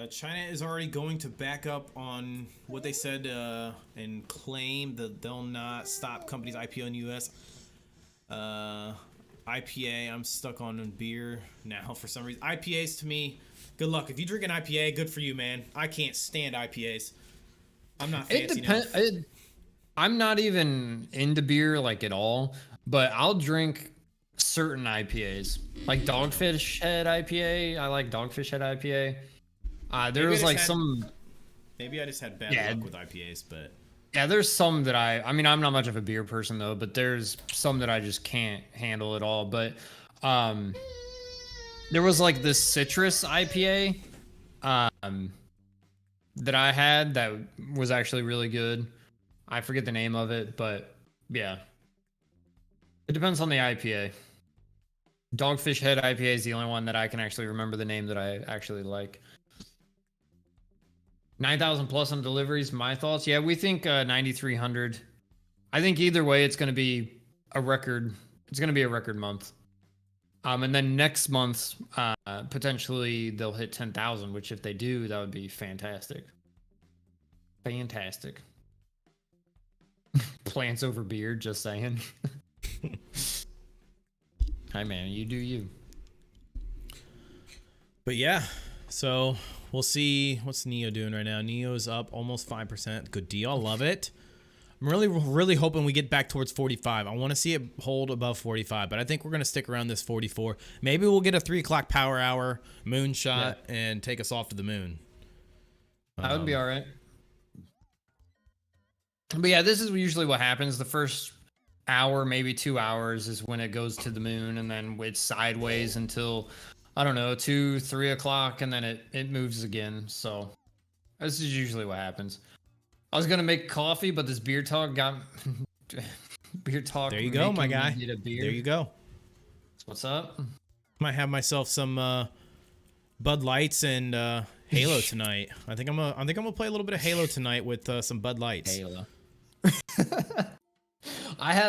China is already going to back up on what they said and claim that they'll not stop companies IPO in the U.S. IPA, I'm stuck on beer now for some reason. IPAs to me, good luck. If you drink an IPA, good for you, man. I can't stand IPAs. I'm not fancy enough. I'm not even into beer like at all, but I'll drink certain IPAs, like Dogfish Head IPA. I like Dogfish Head IPA. There was like maybe I just had bad luck with IPAs, but yeah, there's some that I mean, I'm not much of a beer person though, but there's some that I just can't handle at all. But there was like this citrus IPA that I had that was actually really good. I forget the name of it, but yeah, it depends on the IPA. Dogfish Head IPA is the only one that I can actually remember the name that I actually like. 9,000 plus on deliveries. My thoughts. Yeah, we think 9,300. I think either way, it's going to be a record. It's going to be a record month. And then next month, potentially they'll hit 10,000, which if they do, that would be fantastic. Fantastic. Plants over beer, just saying. Hi, man. You do you. But yeah, so we'll see. What's NEO doing right now? NEO is up almost 5%. Good deal. I love it. I'm really hoping we get back towards 45. I want to see it hold above 45, but I think we're going to stick around this 44. Maybe we'll get a 3 o'clock power hour moonshot and take us off to the moon. That would be all right. But yeah, this is usually what happens. The first hour, maybe 2 hours is when it goes to the moon, and then it's sideways until, I don't know, 2, 3 o'clock, and then it moves again. So this is usually what happens. I was going to make coffee, but this beer talk got... beer talk. There you go, my guy. There you go. What's up? Might have myself some Bud Lights and Halo tonight. I think I'm gonna play a little bit of Halo tonight with some Bud Lights. Halo.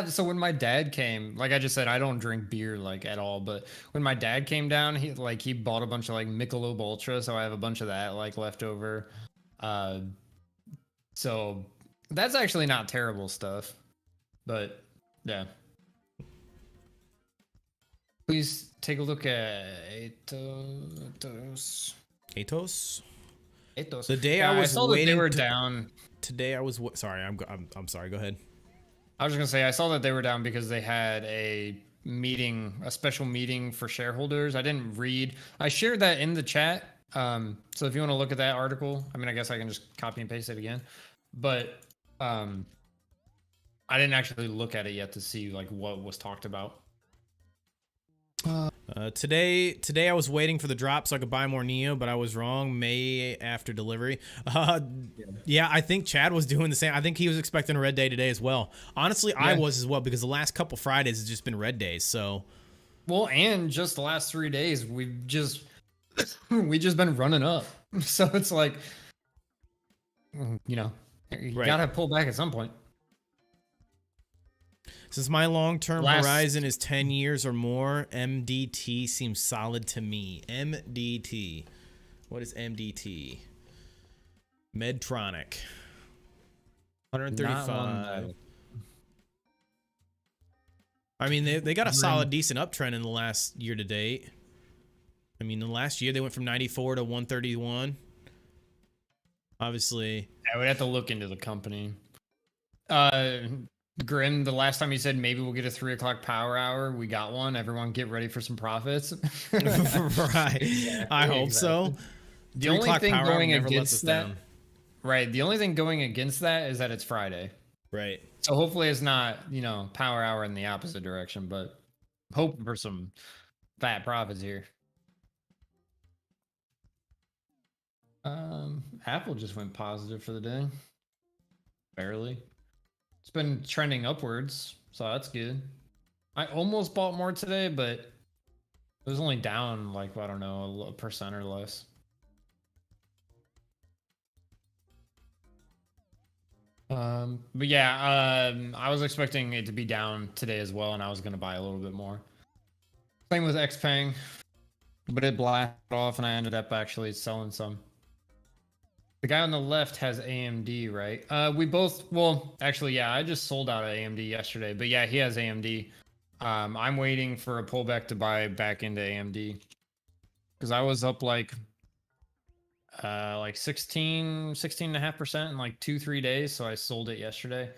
So when my dad came, like I just said, I don't drink beer like at all, but when my dad came down, he bought a bunch of like Michelob Ultra, so I have a bunch of that like left over. So that's actually not terrible stuff. But yeah. Please take a look at Atos. Atos. Atos. The day Yeah, I was saw waiting that they were down. Today I was sorry. I'm sorry. Go ahead. I was just gonna say I saw that they were down because they had a meeting, a special meeting for shareholders. I didn't read. I shared that in the chat. So if you want to look at that article, I mean, I guess I can just copy and paste it again. But I didn't actually look at it yet to see like what was talked about. Today I was waiting for the drop so I could buy more Neo, but I was wrong. May after delivery. Yeah, I think Chad was doing the same. I think he was expecting a red day today as well. Honestly, yeah. I was as well because the last couple Fridays has just been red days. So, well, and just the last 3 days we've just been running up. So it's like, you know, you gotta pull back at some point. Since my long-term horizon is 10 years or more, MDT seems solid to me. MDT. What is MDT? Medtronic. 135. I mean, they got a solid, decent uptrend in the last year to date. I mean, the last year they went from 94 to 131. Obviously. I would have to look into the company. Grim, the last time you said maybe we'll get a 3 o'clock power hour, we got one. Everyone get ready for some profits. Right. Exactly, I hope so. The only thing going against that, right? The only thing going against that is that it's Friday. Right. So hopefully it's not, you know, power hour in the opposite direction, but hoping for some fat profits here. Apple just went positive for the day. Barely. It's been trending upwards, so that's good. I almost bought more today, but it was only down like, I don't know, 1% or less. But yeah, I was expecting it to be down today as well, and I was going to buy a little bit more. Same with Xpeng, but it blasted off, and I ended up actually selling some. The guy on the left has AMD, right? We both, well, actually, yeah, I just sold out of AMD yesterday, but yeah, he has AMD. I'm waiting for a pullback to buy back into AMD because I was up like 16.5% in like 2-3 days, so I sold it yesterday.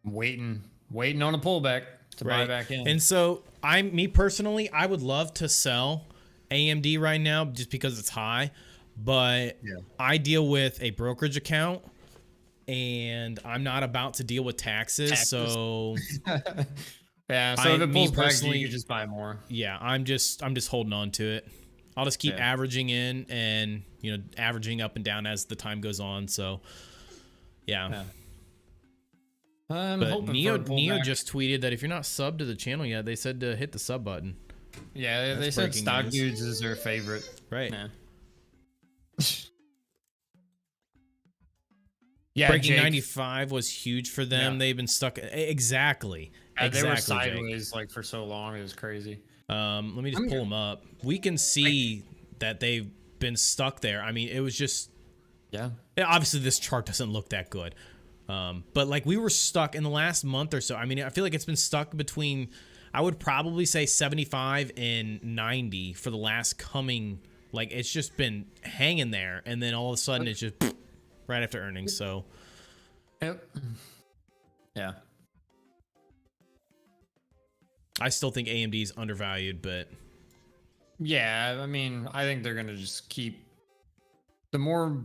Waiting on a pullback to buy back in. And so me personally, I would love to sell AMD right now just because it's high, but I deal with a brokerage account and I'm not about to deal with taxes. So yeah, so if it pulls back, you just buy more. Yeah, I'm just holding on to it. I'll just keep averaging in and, you know, averaging up and down as the time goes on. So yeah. But Neo just tweeted that if you're not subbed to the channel yet, they said to hit the sub button. Yeah, they said Stock Dudes is their favorite. Right. Yeah, Breaking 95 was huge for them. They've been stuck. Exactly. They were sideways like for so long. It was crazy. Let me just pull them up. We can see that they've been stuck there. I mean, it was just... Yeah, obviously, this chart doesn't look that good. But like we were stuck in the last month or so. I mean, I feel like it's been stuck between... I would probably say 75 and 90 for the last coming, like it's just been hanging there, and then all of a sudden it's just right after earnings. So, yeah. I still think AMD is undervalued, but yeah, I mean, I think they're gonna just keep the more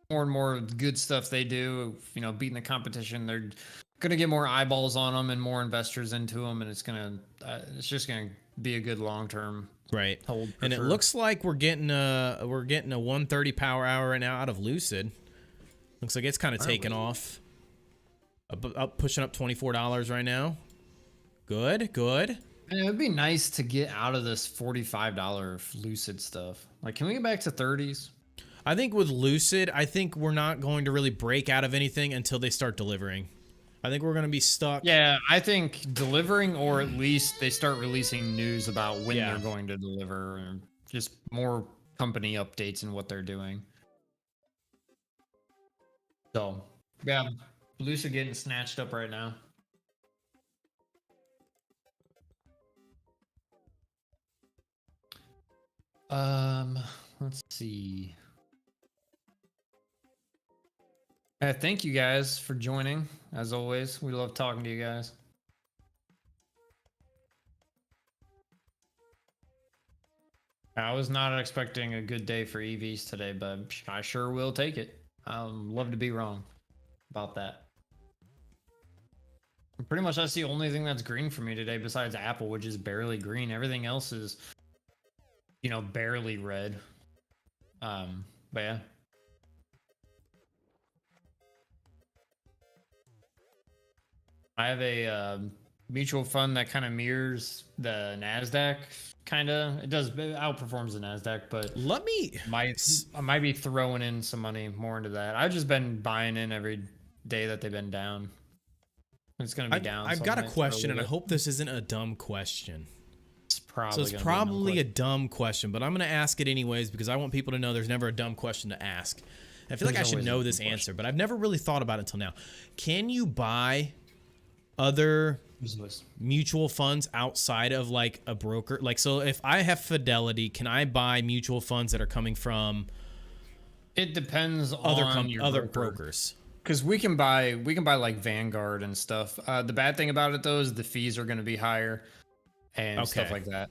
and more good stuff they do, you know, beating the competition. They're gonna get more eyeballs on them and more investors into them, and it's just gonna be a good long-term hold. And it looks like we're getting a 130 power hour right now out of Lucid. Looks like it's kind of taken off. Up pushing up $24 right now. Good. And it would be nice to get out of this $45 Lucid stuff. Like, can we get back to 30s? I think with Lucid, I think we're not going to really break out of anything until they start delivering. I think we're going to be stuck. Yeah, I think delivering, or at least they start releasing news about when Yeah. they're going to deliver, and just more company updates and what they're doing. So, yeah, Lucid getting snatched up right now. Let's see. Thank you guys for joining. As always, we love talking to you guys. I was not expecting a good day for EVs today, but I sure will take it. Love to be wrong about that. Pretty much that's the only thing that's green for me today besides Apple, which is barely green. Everything else is, you know, barely red. But yeah. I have a mutual fund that kind of mirrors the NASDAQ, kind of. It outperforms the NASDAQ, but I might be throwing in some money more into that. I've just been buying in every day that they've been down. It's going to be down. I've got a question, and I hope this isn't a dumb question. It's probably a dumb question, but I'm going to ask it anyways because I want people to know there's never a dumb question to ask. I feel like I should know this answer, but I've never really thought about it until now. Can you buy other mutual funds outside of like a broker? Like, so if I have Fidelity, can I buy mutual funds that are coming from? It depends on other brokers. Because we can buy like Vanguard and stuff. The bad thing about it though is the fees are going to be higher and stuff like that.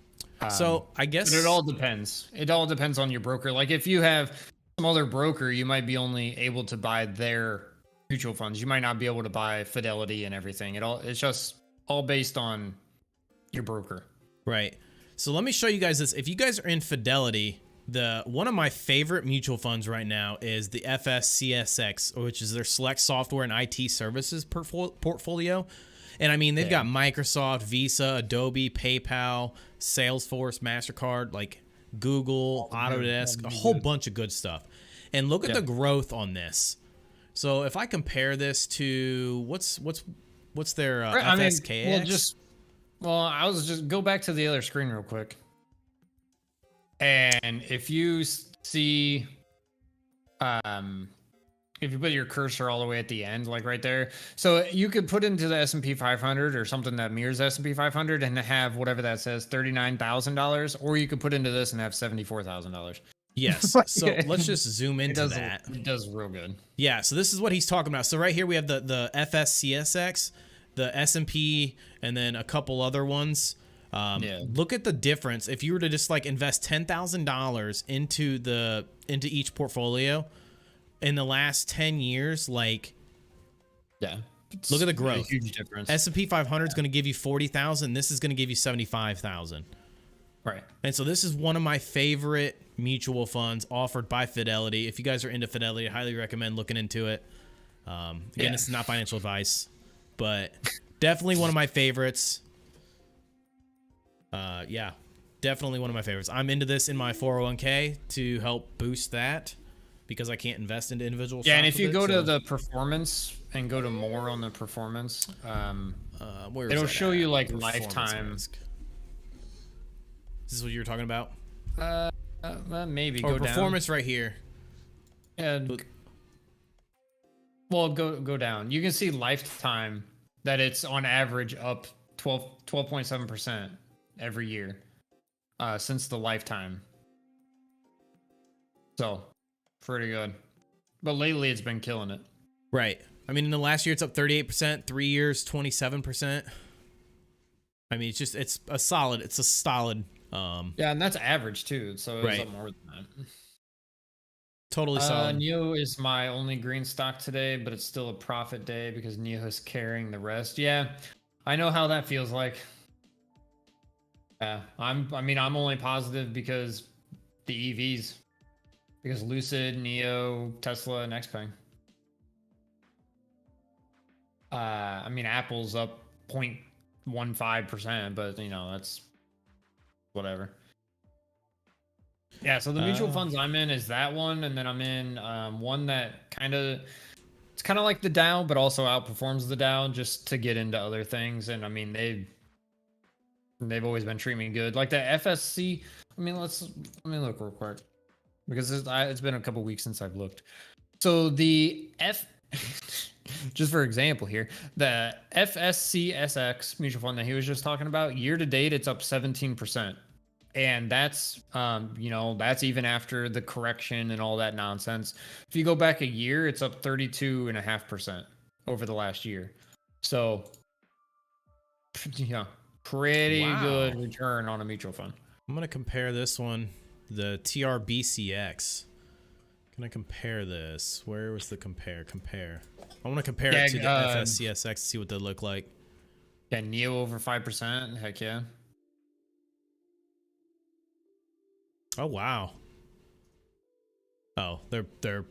So I guess it all depends. It all depends on your broker. Like if you have some other broker, you might be only able to buy their mutual funds. You might not be able to buy Fidelity and everything. It's just all based on your broker. Right. So let me show you guys this. If you guys are in Fidelity, one of my favorite mutual funds right now is the FSCSX, which is their select software and IT services portfolio. And I mean, they've got Microsoft, Visa, Adobe, PayPal, Salesforce, MasterCard, like Google, Autodesk, a whole bunch of good stuff. And look at the growth on this. So if I compare this to what's their FSKX? I was just go back to the other screen real quick. And if you see, if you put your cursor all the way at the end, like right there, so you could put into the S&P 500 or something that mirrors S&P 500 and have whatever that says, $39,000, or you could put into this and have $74,000. Yes. So let's just zoom into that. It does real good. Yeah. So this is what he's talking about. So right here we have the FSCSX, the S&P, and then a couple other ones. Look at the difference. If you were to just like invest $10,000 into each portfolio in the last 10 years, like, look at the growth. A huge difference. S&P 500 is going to give you 40,000. This is going to give you 75,000. Right. And so this is one of my favorite mutual funds offered by Fidelity. If you guys are into Fidelity, I highly recommend looking into it. Again, this is not financial advice, but definitely one of my favorites. Definitely one of my favorites. I'm into this in my 401k to help boost that because I can't invest into individual stocks. Yeah, and if you go to the performance and go to more on the performance, it'll show you like lifetime. Is this what you were talking about? Maybe or go down. Performance right here. And well, go down. You can see lifetime that it's on average up 12.7% every year since the lifetime. So pretty good. But lately it's been killing it. Right. I mean, in the last year it's up 38%, 3 years 27%. I mean, it's a solid. Yeah, and that's average too, so it's up more than that. Totally solid. NEO is my only green stock today, but it's still a profit day because NEO is carrying the rest. Yeah, I know how that feels like. Yeah, I'm only positive because the EVs, because Lucid, NEO, Tesla, and XPeng. Apple's up 0.15%, but you know, that's whatever. Yeah, so the mutual funds I'm in is that one, and then I'm in one that it's kind of like the Dow, but also outperforms the Dow just to get into other things. And I mean, they've always been treating me good. Like the FSC. I mean, let me look real quick because it's been a couple weeks since I've looked. So the just for example here, the FSCSX mutual fund that he was just talking about, year to date, it's up 17%. And that's, you know, that's even after the correction and all that nonsense. If you go back a year, it's up 32.5% over the last year. So, yeah, pretty good return on a mutual fund. I'm going to compare this one, the TRBCX. Can I compare this? Where was the compare? I want to compare it to the FSCSX to see what they look like. Yeah, NEO over 5%. Heck yeah. Oh wow. Oh, they're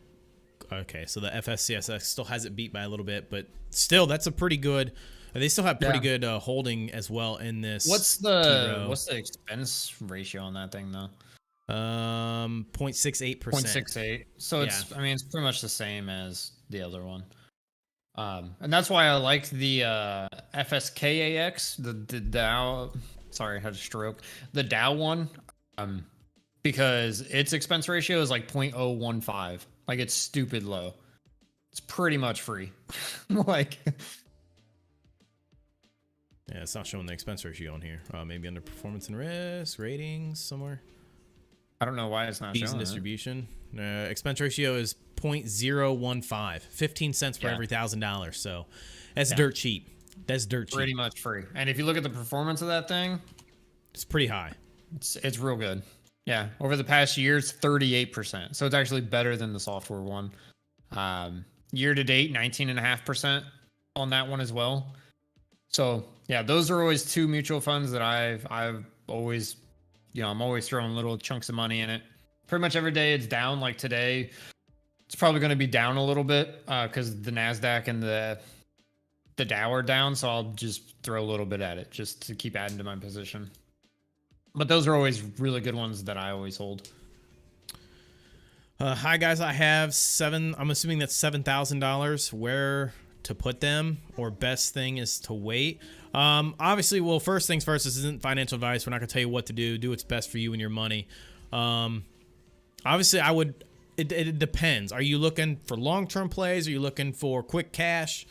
okay. So the FSCSX still has it beat by a little bit, but still, that's a pretty good. They still have pretty good holding as well in this. What's the expense ratio on that thing though? 0.68%. 0.68. So it's I mean it's pretty much the same as the other one. And that's why I liked the FSKAX, the Dow. Sorry, I had a stroke. The Dow one. Because its expense ratio is like 0.015. Like it's stupid low. It's pretty much free. Like, yeah, it's not showing the expense ratio on here. Maybe under performance and risk, ratings somewhere. I don't know why it's not Fees showing and distribution. Expense ratio is 0.015. 15 cents for every $1,000. So that's dirt cheap. That's dirt cheap. Pretty much free. And if you look at the performance of that thing, it's pretty high. It's real good. Yeah, over the past year, it's 38%. So it's actually better than the software one. Year to date, 19.5% on that one as well. So yeah, those are always two mutual funds that I've always, you know, I'm always throwing little chunks of money in it. Pretty much every day it's down. Like today, it's probably going to be down a little bit because the NASDAQ and the Dow are down. So I'll just throw a little bit at it just to keep adding to my position. But those are always really good ones that I always hold. Hi guys, I have I'm assuming that's $7,000. Where to put them, or best thing is to wait? Obviously, well, first things first, this isn't financial advice. We're not gonna tell you what to do. Do what's best for you and your money. Obviously, it depends. Are you looking for long-term plays? Are you looking for quick cash?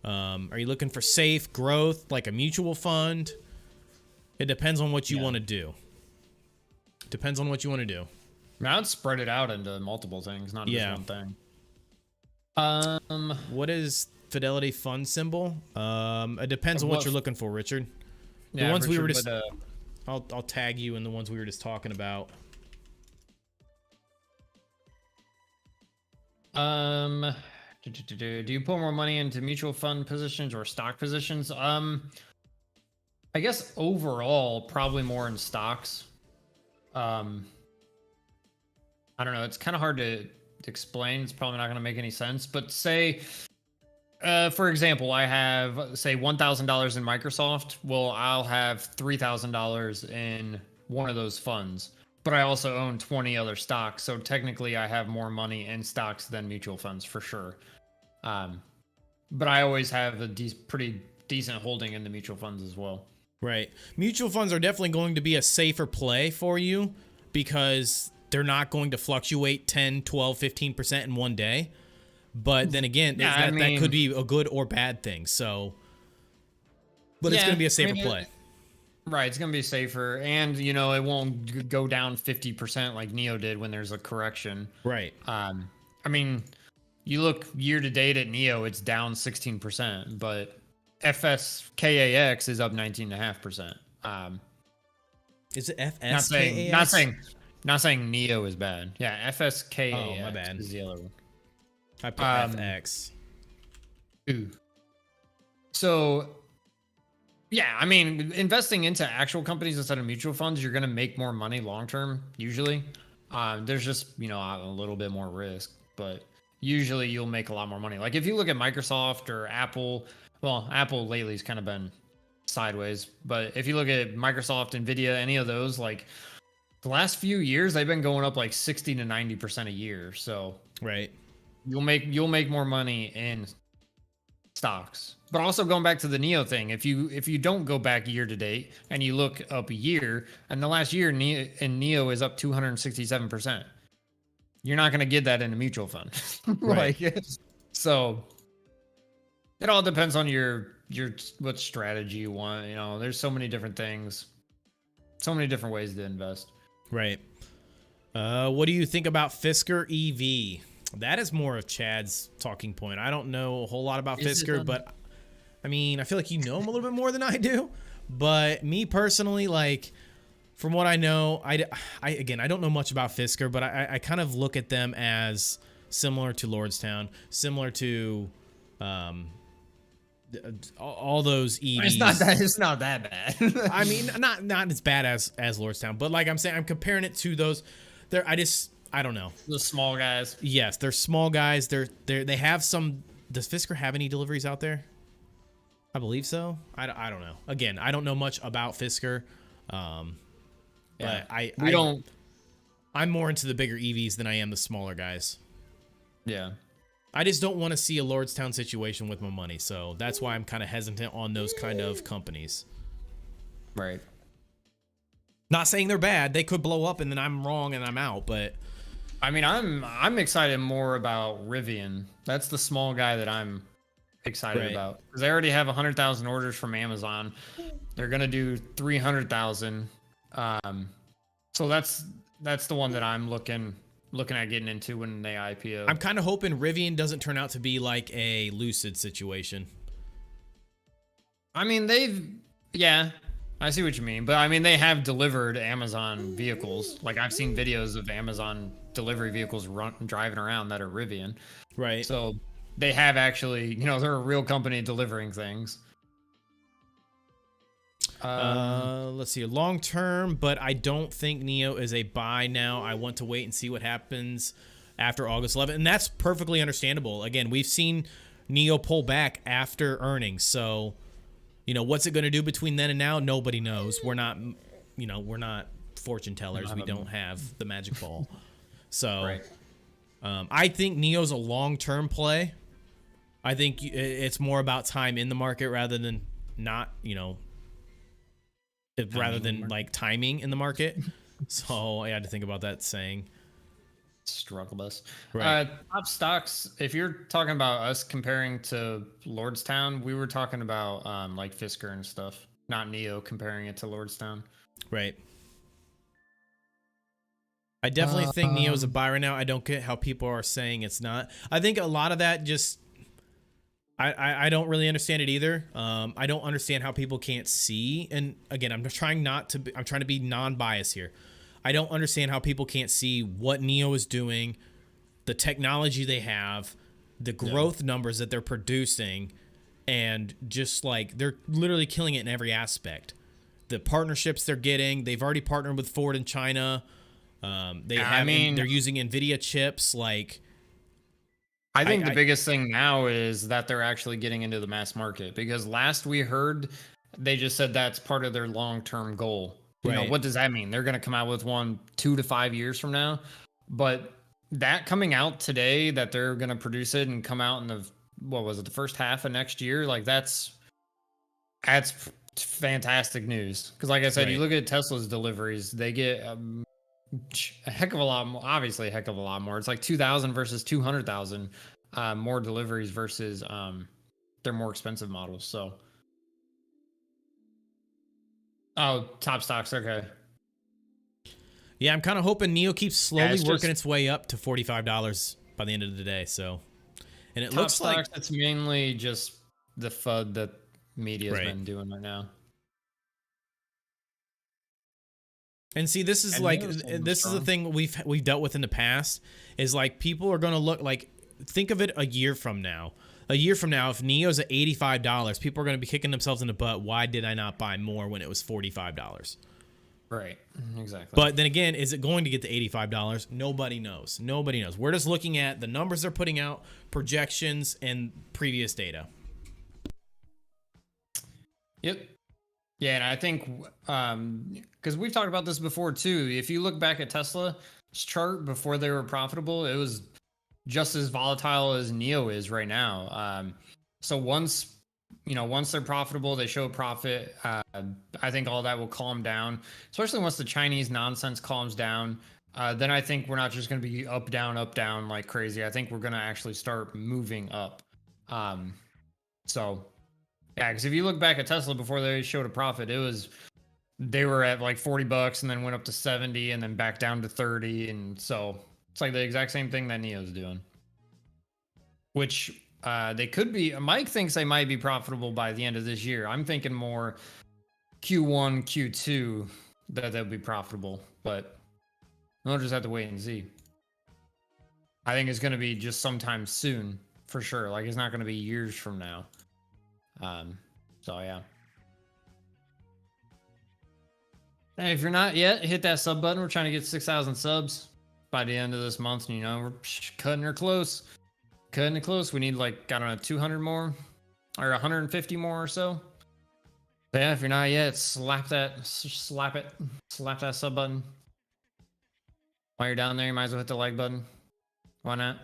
Are you looking for safe growth like a mutual fund? It depends on what you want to do. Depends on what you want to do. I mean, I'd spread it out into multiple things, not just one thing. What is Fidelity Fund symbol? It depends on what you're looking for, Richard. The ones Richard, we were just. I'll tag you in the ones we were just talking about. Do you put more money into mutual fund positions or stock positions? I guess overall, probably more in stocks. I don't know. It's kind of hard to explain. It's probably not going to make any sense. But say, for example, I have, say, $1,000 in Microsoft. Well, I'll have $3,000 in one of those funds. But I also own 20 other stocks. So technically, I have more money in stocks than mutual funds for sure. But I always have a pretty decent holding in the mutual funds as well. Right. Mutual funds are definitely going to be a safer play for you because they're not going to fluctuate 10, 12, 15% in one day. But then again, that could be a good or bad thing. So, but it's going to be a safer play. Right. It's going to be safer. And, you know, it won't go down 50% like NEO did when there's a correction. Right. I mean, you look year to date at NEO, it's down 16%, but FSKAX is up 19.5%. Is it FSKAX? Not saying NEO is bad. Yeah, FSKAX. Oh, my bad. Is the other one. I put FX. Ooh. So, yeah, I mean, investing into actual companies instead of mutual funds, you're going to make more money long term. Usually, there's just a little bit more risk, but usually you'll make a lot more money. Like if you look at Microsoft or Apple. Well, Apple lately has kind of been sideways. But if you look at Microsoft, Nvidia, any of those, like the last few years, they've been going up like 60 to 90% a year. So Right. you'll make more money in stocks. But also going back to the Neo thing, if you don't go back year to date and you look up a year, and the last year Neo is up 267%. You're not going to get that in a mutual fund. Right. Like, so it all depends on your what strategy you want. You know, there's so many different things, so many different ways to invest. Right. What do you think about Fisker EV? That is more of Chad's talking point. I don't know a whole lot about Fisker, but I mean, I feel like you know him a little bit more than I do. But me personally, like, from what I know, I again, I don't know much about Fisker, but I kind of look at them as similar to Lordstown, similar to all those EVs. It's not that bad. I mean, not as bad as Lordstown, but like I'm saying, I'm comparing it to those. I don't know. The small guys. Yes, they're small guys. They have some. Does Fisker have any deliveries out there? I believe so. I don't know. Again, I don't know much about Fisker. But I'm more into the bigger EVs than I am the smaller guys. Yeah. I just don't want to see a Lordstown situation with my money, so that's why I'm kind of hesitant on those kind of companies. Right. Not saying they're bad. They could blow up and then I'm wrong and I'm out, but I mean, I'm excited more about Rivian. That's the small guy that I'm excited about, because they already have 100,000 orders from Amazon. They're gonna do 300,000. So that's the one that I'm looking at getting into when they IPO. I'm kind of hoping Rivian doesn't turn out to be like a Lucid situation. I mean, I see what you mean, but I mean, they have delivered Amazon vehicles. Like, I've seen videos of Amazon delivery vehicles driving around that are Rivian. Right. So they have actually, they're a real company delivering things. Let's see. Long term, but I don't think Neo is a buy now. I want to wait and see what happens after August 11th. And that's perfectly understandable. Again, we've seen Neo pull back after earnings. So, what's it going to do between then and now? Nobody knows. We're not fortune tellers. We don't have the magic ball. So, I think Neo's a long-term play. I think it's more about time in the market rather than not, rather than like timing in the market. So I had to think about that saying. Struggle bus. Right. Top stocks. If you're talking about us comparing to Lordstown, we were talking about like Fisker and stuff, not Neo comparing it to Lordstown. Right. I definitely think Neo's a buy right now. I don't get how people are saying it's not. I think a lot of that just I don't really understand it either. I don't understand how people can't see. And again, I'm trying to be non-biased here. I don't understand how people can't see what Neo is doing, the technology they have, the growth numbers that they're producing, and just like they're literally killing it in every aspect. The partnerships they're getting, they've already partnered with Ford in China. They're using NVIDIA chips. Like, I think the biggest thing now is that they're actually getting into the mass market, because last we heard, they just said that's part of their long-term goal. What does that mean? They're going to come out with one 2 to 5 years from now. But that coming out today, that they're going to produce it and come out in the first half of next year? Like, that's fantastic news. Because like I said, you look at Tesla's deliveries, they get a heck of a lot more, obviously a heck of a lot more. It's like 2,000 versus 200,000 more deliveries versus their more expensive models. So, top stocks. Okay. Yeah, I'm kind of hoping Neo keeps slowly working its way up to $45 by the end of the day. So, and it looks like it's mainly just the FUD that media's been doing right now. And see, this is the thing we've dealt with in the past, is like people are going to look like, think of it a year from now. A year from now, if Neo's at $85, people are going to be kicking themselves in the butt. Why did I not buy more when it was $45? Right. Exactly. But then again, is it going to get to $85? Nobody knows. Nobody knows. We're just looking at the numbers they're putting out, projections, and previous data. Yep. Yeah, and I think because we've talked about this before too. If you look back at Tesla's chart before they were profitable, it was just as volatile as Neo is right now. So once they're profitable, they show a profit. I think all that will calm down, especially once the Chinese nonsense calms down. Then I think we're not just going to be up, down like crazy. I think we're going to actually start moving up. So, yeah, because if you look back at Tesla before they showed a profit, they were at like $40 and then went up to 70 and then back down to 30. And so it's like the exact same thing that Neo's doing, which they could be. Mike thinks they might be profitable by the end of this year. I'm thinking more Q1, Q2 that they'll be profitable, but we'll just have to wait and see. I think it's going to be just sometime soon for sure. Like, it's not going to be years from now. So yeah. Hey, if you're not yet, hit that sub button. We're trying to get 6,000 subs by the end of this month. And, we're cutting her close. Cutting it close. We need like, I don't know, 200 more or 150 more or so. But yeah, if you're not yet, slap that sub button. While you're down there, you might as well hit the like button. Why not?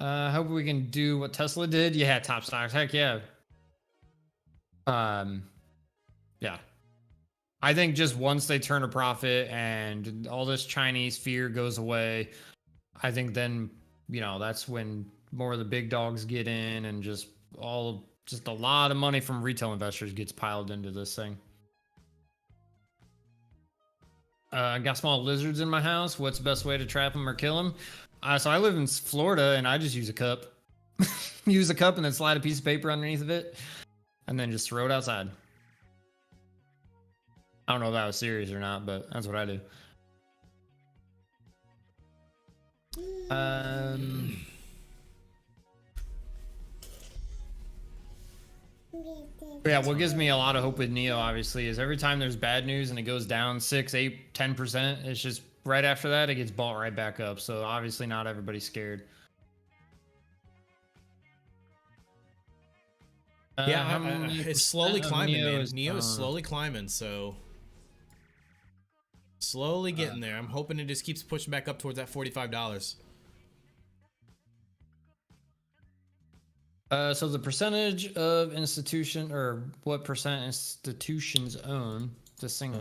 Hope we can do what Tesla did. Yeah, top stocks. Heck yeah. Yeah. I think just once they turn a profit and all this Chinese fear goes away, I think then, that's when more of the big dogs get in and just a lot of money from retail investors gets piled into this thing. I got small lizards in my house. What's the best way to trap them or kill them? So I live in Florida and I just use a cup. Use a cup and then slide a piece of paper underneath of it and then just throw it outside. I don't know if that was serious or not, but that's what I do. Yeah, what gives me a lot of hope with Neo, obviously, is every time there's bad news and it goes down 6, 8, 10%, it's just right after that, it gets bought right back up. So obviously not everybody's scared. It's slowly climbing, man. Neo is slowly climbing, so slowly getting there. I'm hoping it just keeps pushing back up towards that $45. So the percentage of institution, or what percent institutions own this thing?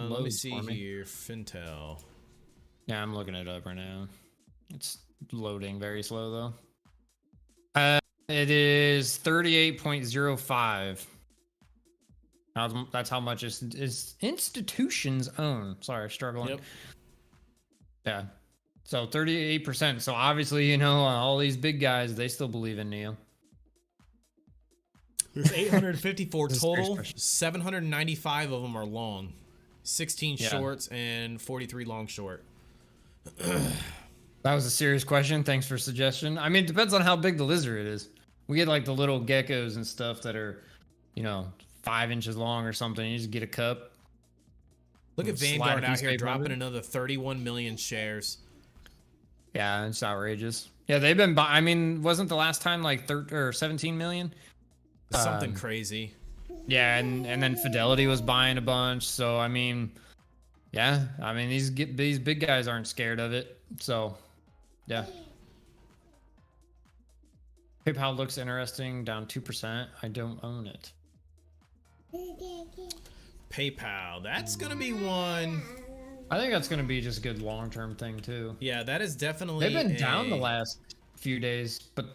Let me see here. Fintel. Yeah, I'm looking it up right now. It's loading very slow though. It is 38.05. That's how much is institutions own. Sorry, struggling. Yep. Yeah. So 38%. So obviously, all these big guys, they still believe in Neo. There's 854 total. 795 of them are long. 16 shorts and 43 long short. That was a serious question. Thanks for suggestion. I mean, it depends on how big the lizard is. We get like the little geckos and stuff that are, 5 inches long or something. You just get a cup. Look at Vanguard out here dropping another 31 million shares. Yeah, it's outrageous. Yeah, they've been I mean, wasn't the last time like 17 million? Something crazy. Yeah, and then Fidelity was buying a bunch. So I mean, yeah, I mean these big guys aren't scared of it. So, yeah. PayPal looks interesting, down 2%. I don't own it. PayPal, that's gonna be one. I think that's gonna be just a good long-term thing too. Yeah, that is definitely. They've been down the last few days, but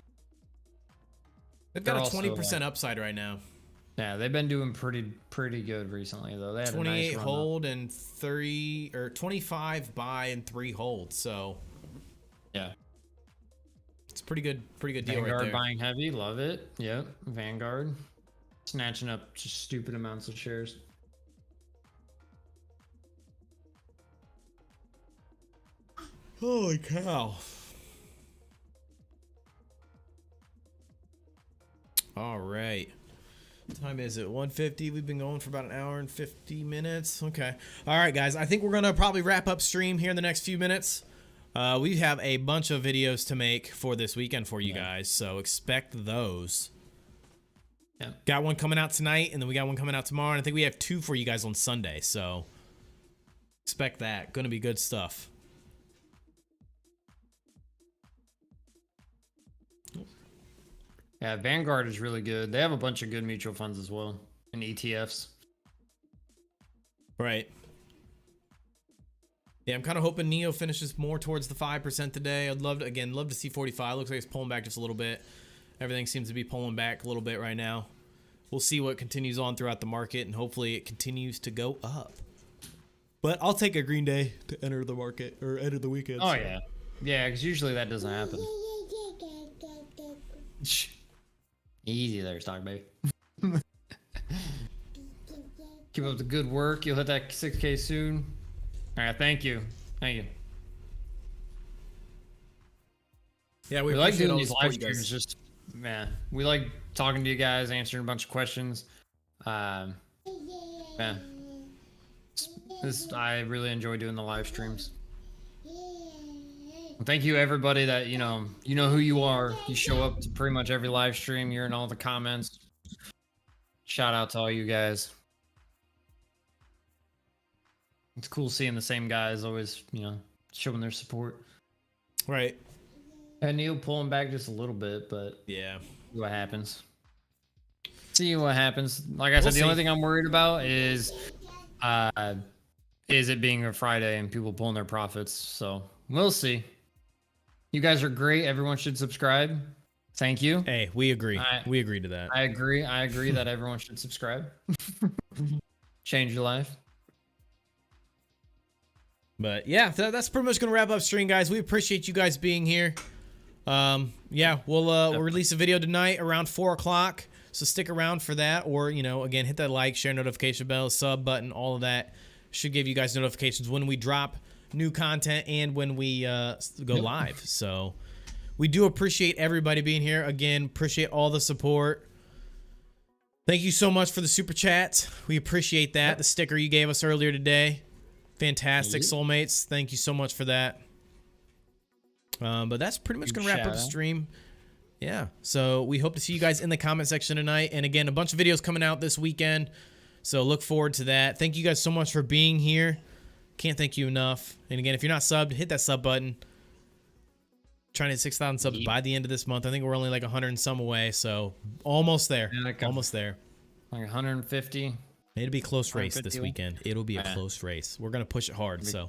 they've got a 20% upside right now. Yeah, they've been doing pretty good recently though. They had 28 a nice hold and 30 or 25 buy and 3 hold. So yeah, it's pretty good deal Vanguard right there. buying heavy, love it. Yep, Vanguard snatching up just stupid amounts of shares. Holy cow. All right. What time is it? 1:50. We've been going for about an hour and 50 minutes. Okay. All right, guys. I think we're going to probably wrap up stream here in the next few minutes. We have a bunch of videos to make for this weekend for you guys, so expect those. Yeah. Got one coming out tonight, and then we got one coming out tomorrow, and I think we have 2 for you guys on Sunday, so expect that. Gonna be good stuff. Yeah, Vanguard is really good. They have a bunch of good mutual funds as well, and ETFs. Right. Yeah, I'm kind of hoping Neo finishes more towards the 5% today. I'd love to see 45. Looks like it's pulling back just a little bit. Everything seems to be pulling back a little bit right now. We'll see what continues on throughout the market, and hopefully it continues to go up. But I'll take a green day to enter the market or enter the weekend. Oh, yeah. Yeah, because usually that doesn't happen. Easy there, stock baby. Keep up the good work. You'll hit that 6K soon. All right, thank you. Thank you. Yeah, we like doing these live streams. Just, man, we like talking to you guys, answering a bunch of questions. Man, I really enjoy doing the live streams. Thank you, everybody that you know who you are. You show up to pretty much every live stream. You're in all the comments. Shout out to all you guys. It's cool seeing the same guys always, showing their support. Right. And Neil pulling back just a little bit, but yeah, see what happens. See what happens. Like I said, the only thing I'm worried about is it being a Friday and people pulling their profits. So we'll see. You guys are great. Everyone should subscribe. Thank you. Hey, we agree. We agree to that. I agree. I agree that everyone should subscribe. Change your life. But yeah, that's pretty much gonna wrap up stream, guys. We appreciate you guys being here. Yeah, we'll release a video tonight around 4 o'clock. So stick around for that, or again, hit that like, share, notification bell, sub button, all of that should give you guys notifications when we drop new content and when we go live. So we do appreciate everybody being here. Again, appreciate all the support. Thank you so much for the super chats. We appreciate that. The sticker you gave us earlier today. Fantastic, soulmates. Thank you so much for that. But that's pretty much going to wrap up the stream. Yeah. So we hope to see you guys in the comment section tonight. And again, a bunch of videos coming out this weekend. So look forward to that. Thank you guys so much for being here. Can't thank you enough. And again, if you're not subbed, hit that sub button. Trying to hit 6,000 subs by the end of this month. I think we're only like 100 and some away. So almost there. Almost there. Like 150. It'll be a close race this weekend. It'll be a close race. We're going to push it hard. So,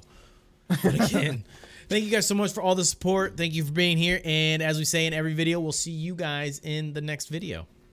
but again, thank you guys so much for all the support. Thank you for being here. And as we say in every video, we'll see you guys in the next video.